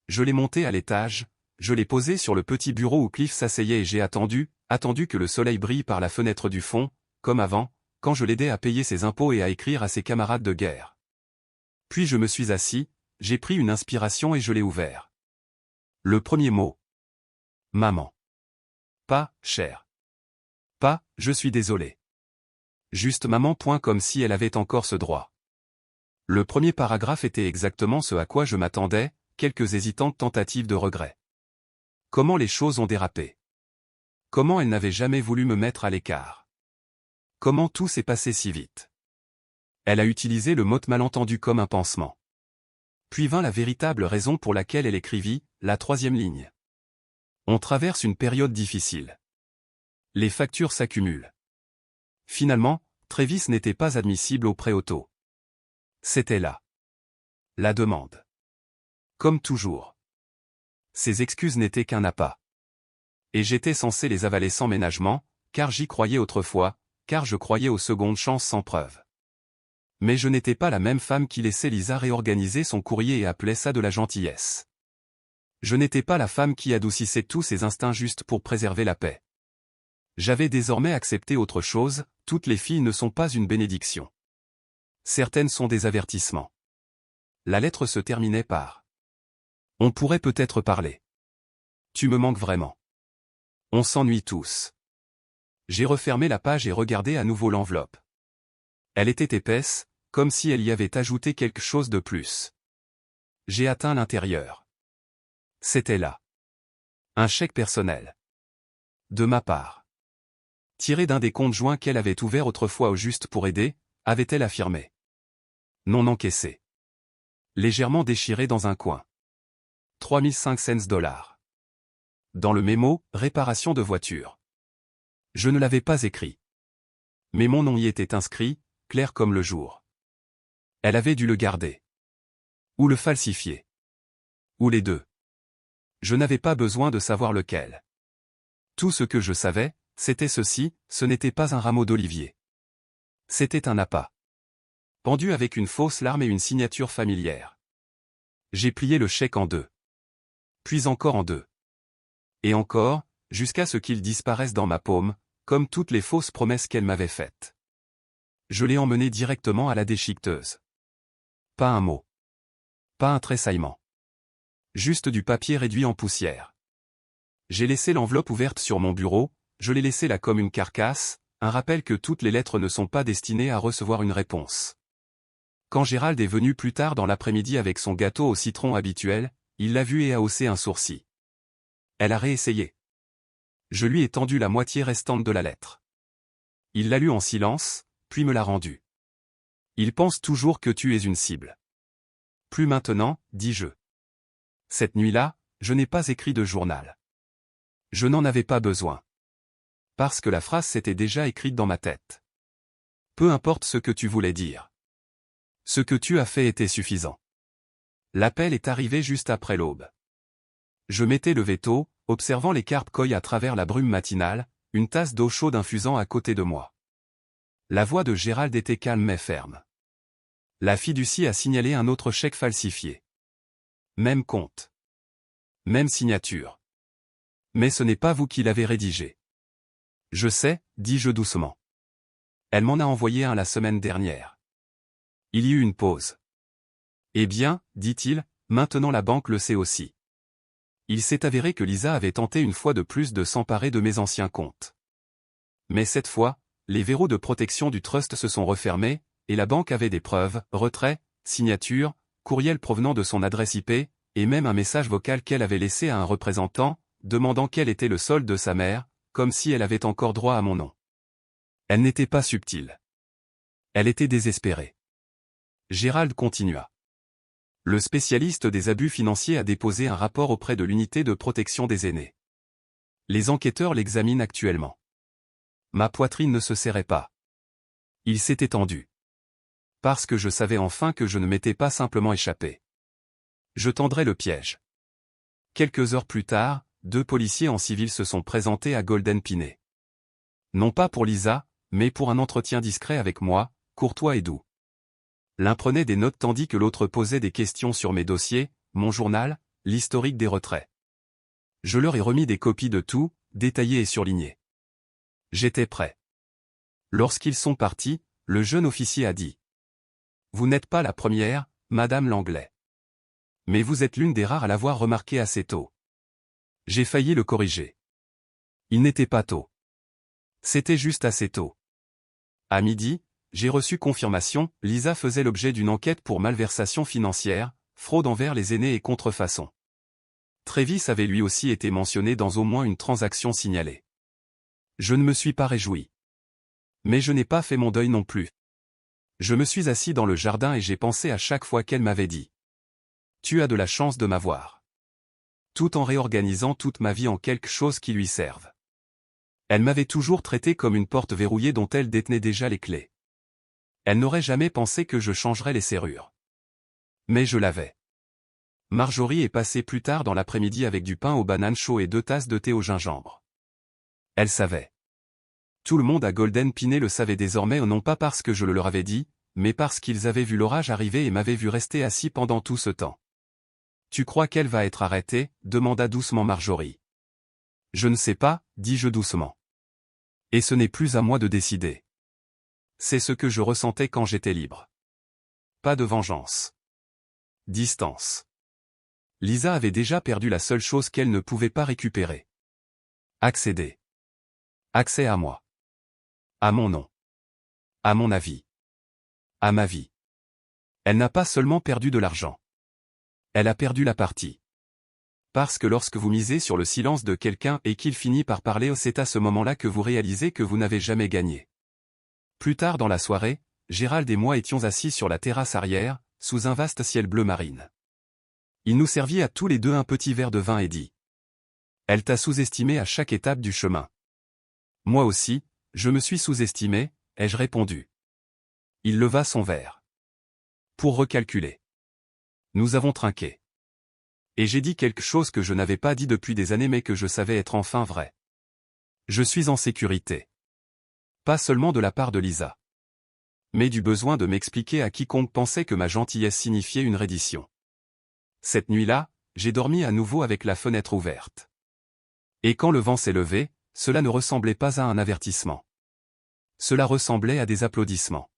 Speaker 1: Je l'ai monté à l'étage, je l'ai posé sur le petit bureau où Cliff s'asseyait et j'ai attendu que le soleil brille par la fenêtre du fond, comme avant, quand je l'aidais à payer ses impôts et à écrire à ses camarades de guerre. Puis je me suis assis, j'ai pris une inspiration et je l'ai ouvert. Le premier mot. Maman. Pas, cher. Pas, je suis désolé. Juste maman. Comme si elle avait encore ce droit. Le premier paragraphe était exactement ce à quoi je m'attendais, quelques hésitantes tentatives de regret. Comment les choses ont dérapé. Comment elle n'avait jamais voulu me mettre à l'écart. Comment tout s'est passé si vite. Elle a utilisé le mot malentendu comme un pansement. Puis vint la véritable raison pour laquelle elle écrivit, la 3e ligne. On traverse une période difficile. Les factures s'accumulent. Finalement, Travis n'était pas admissible au préauto. C'était là. La demande. Comme toujours. Ces excuses n'étaient qu'un appât. Et j'étais censé les avaler sans ménagement, car j'y croyais autrefois, car je croyais aux secondes chances sans preuve. Mais je n'étais pas la même femme qui laissait Lisa réorganiser son courrier et appelait ça de la gentillesse. Je n'étais pas la femme qui adoucissait tous ses instincts juste pour préserver la paix. J'avais désormais accepté autre chose, toutes les filles ne sont pas une bénédiction. Certaines sont des avertissements. La lettre se terminait par « On pourrait peut-être parler. Tu me manques vraiment. On s'ennuie tous. » J'ai refermé la page et regardé à nouveau l'enveloppe. Elle était épaisse, comme si elle y avait ajouté quelque chose de plus. J'ai atteint l'intérieur. C'était là. Un chèque personnel. De ma part. Tiré d'un des comptes joints qu'elle avait ouverts autrefois au juste pour aider, avait-elle affirmé. Non encaissé. Légèrement déchiré dans un coin. 3500 $. Dans le mémo, réparation de voiture. Je ne l'avais pas écrit. Mais mon nom y était inscrit, clair comme le jour. Elle avait dû le garder. Ou le falsifier. Ou les deux. Je n'avais pas besoin de savoir lequel. Tout ce que je savais, c'était ceci, ce n'était pas un rameau d'olivier. C'était un appât. Pendu avec une fausse larme et une signature familière. J'ai plié le chèque en deux. Puis encore en deux. Et encore, jusqu'à ce qu'il disparaisse dans ma paume, comme toutes les fausses promesses qu'elle m'avait faites. Je l'ai emmené directement à la déchiqueteuse. Pas un mot. Pas un tressaillement. Juste du papier réduit en poussière. J'ai laissé l'enveloppe ouverte sur mon bureau, je l'ai laissée là comme une carcasse, un rappel que toutes les lettres ne sont pas destinées à recevoir une réponse. Quand Gérald est venu plus tard dans l'après-midi avec son gâteau au citron habituel, il l'a vu et a haussé un sourcil. Elle a réessayé. Je lui ai tendu la moitié restante de la lettre. Il l'a lue en silence, puis me l'a rendue. Il pense toujours que tu es une cible. Plus maintenant, dis-je. Cette nuit-là, je n'ai pas écrit de journal. Je n'en avais pas besoin. Parce que la phrase s'était déjà écrite dans ma tête. Peu importe ce que tu voulais dire. Ce que tu as fait était suffisant. L'appel est arrivé juste après l'aube. Je m'étais levé tôt, observant les carpes coy à travers la brume matinale, une tasse d'eau chaude infusant à côté de moi. La voix de Gérald était calme mais ferme. La fiducie a signalé un autre chèque falsifié. Même compte. Même signature. Mais ce n'est pas vous qui l'avez rédigé. Je sais, dis-je doucement. Elle m'en a envoyé un la semaine dernière. Il y eut une pause. Eh bien, dit-il, maintenant la banque le sait aussi. Il s'est avéré que Lisa avait tenté une fois de plus de s'emparer de mes anciens comptes. Mais cette fois, les verrous de protection du trust se sont refermés, et la banque avait des preuves, retrait, signature, courriel provenant de son adresse IP, et même un message vocal qu'elle avait laissé à un représentant, demandant quel était le solde de sa mère, comme si elle avait encore droit à mon nom. Elle n'était pas subtile. Elle était désespérée. Gérald continua. Le spécialiste des abus financiers a déposé un rapport auprès de l'unité de protection des aînés. Les enquêteurs l'examinent actuellement. Ma poitrine ne se serrait pas. Il s'est étendu. Parce que je savais enfin que je ne m'étais pas simplement échappé. Je tendrais le piège. Quelques heures plus tard, 2 policiers en civil se sont présentés à Golden Pinet. Non pas pour Lisa, mais pour un entretien discret avec moi, courtois et doux. L'un prenait des notes tandis que l'autre posait des questions sur mes dossiers, mon journal, l'historique des retraits. Je leur ai remis des copies de tout, détaillées et surlignées. J'étais prêt. Lorsqu'ils sont partis, le jeune officier a dit. Vous n'êtes pas la première, Madame Langlais. Mais vous êtes l'une des rares à l'avoir remarqué assez tôt. J'ai failli le corriger. Il n'était pas tôt. C'était juste assez tôt. À midi, j'ai reçu confirmation, Lisa faisait l'objet d'une enquête pour malversation financière, fraude envers les aînés et contrefaçon. Travis avait lui aussi été mentionné dans au moins une transaction signalée. Je ne me suis pas réjoui. Mais je n'ai pas fait mon deuil non plus. Je me suis assis dans le jardin et j'ai pensé à chaque fois qu'elle m'avait dit. Tu as de la chance de m'avoir. Tout en réorganisant toute ma vie en quelque chose qui lui serve. Elle m'avait toujours traité comme une porte verrouillée dont elle détenait déjà les clés. Elle n'aurait jamais pensé que je changerais les serrures. Mais je l'avais. Marjorie est passée plus tard dans l'après-midi avec du pain aux bananes chaud et 2 tasses de thé au gingembre. Elle savait. Tout le monde à Golden Pinet le savait désormais non pas parce que je le leur avais dit, mais parce qu'ils avaient vu l'orage arriver et m'avaient vu rester assis pendant tout ce temps. Tu crois qu'elle va être arrêtée ? Demanda doucement Marjorie. Je ne sais pas, dis-je doucement. Et ce n'est plus à moi de décider. C'est ce que je ressentais quand j'étais libre. Pas de vengeance. Distance. Lisa avait déjà perdu la seule chose qu'elle ne pouvait pas récupérer. Accéder. Accès à moi. À mon nom. À mon avis. À ma vie. Elle n'a pas seulement perdu de l'argent. Elle a perdu la partie. Parce que lorsque vous misez sur le silence de quelqu'un et qu'il finit par parler, c'est à ce moment-là que vous réalisez que vous n'avez jamais gagné. Plus tard dans la soirée, Gérald et moi étions assis sur la terrasse arrière, sous un vaste ciel bleu marine. Il nous servit à tous les deux un petit verre de vin et dit. Elle t'a sous-estimé à chaque étape du chemin. Moi aussi, je me suis sous-estimé, ai-je répondu. Il leva son verre. Pour recalculer. Nous avons trinqué. Et j'ai dit quelque chose que je n'avais pas dit depuis des années mais que je savais être enfin vrai. Je suis en sécurité. Pas seulement de la part de Lisa. Mais du besoin de m'expliquer à quiconque pensait que ma gentillesse signifiait une reddition. Cette nuit-là, j'ai dormi à nouveau avec la fenêtre ouverte. Et quand le vent s'est levé, cela ne ressemblait pas à un avertissement. Cela ressemblait à des applaudissements.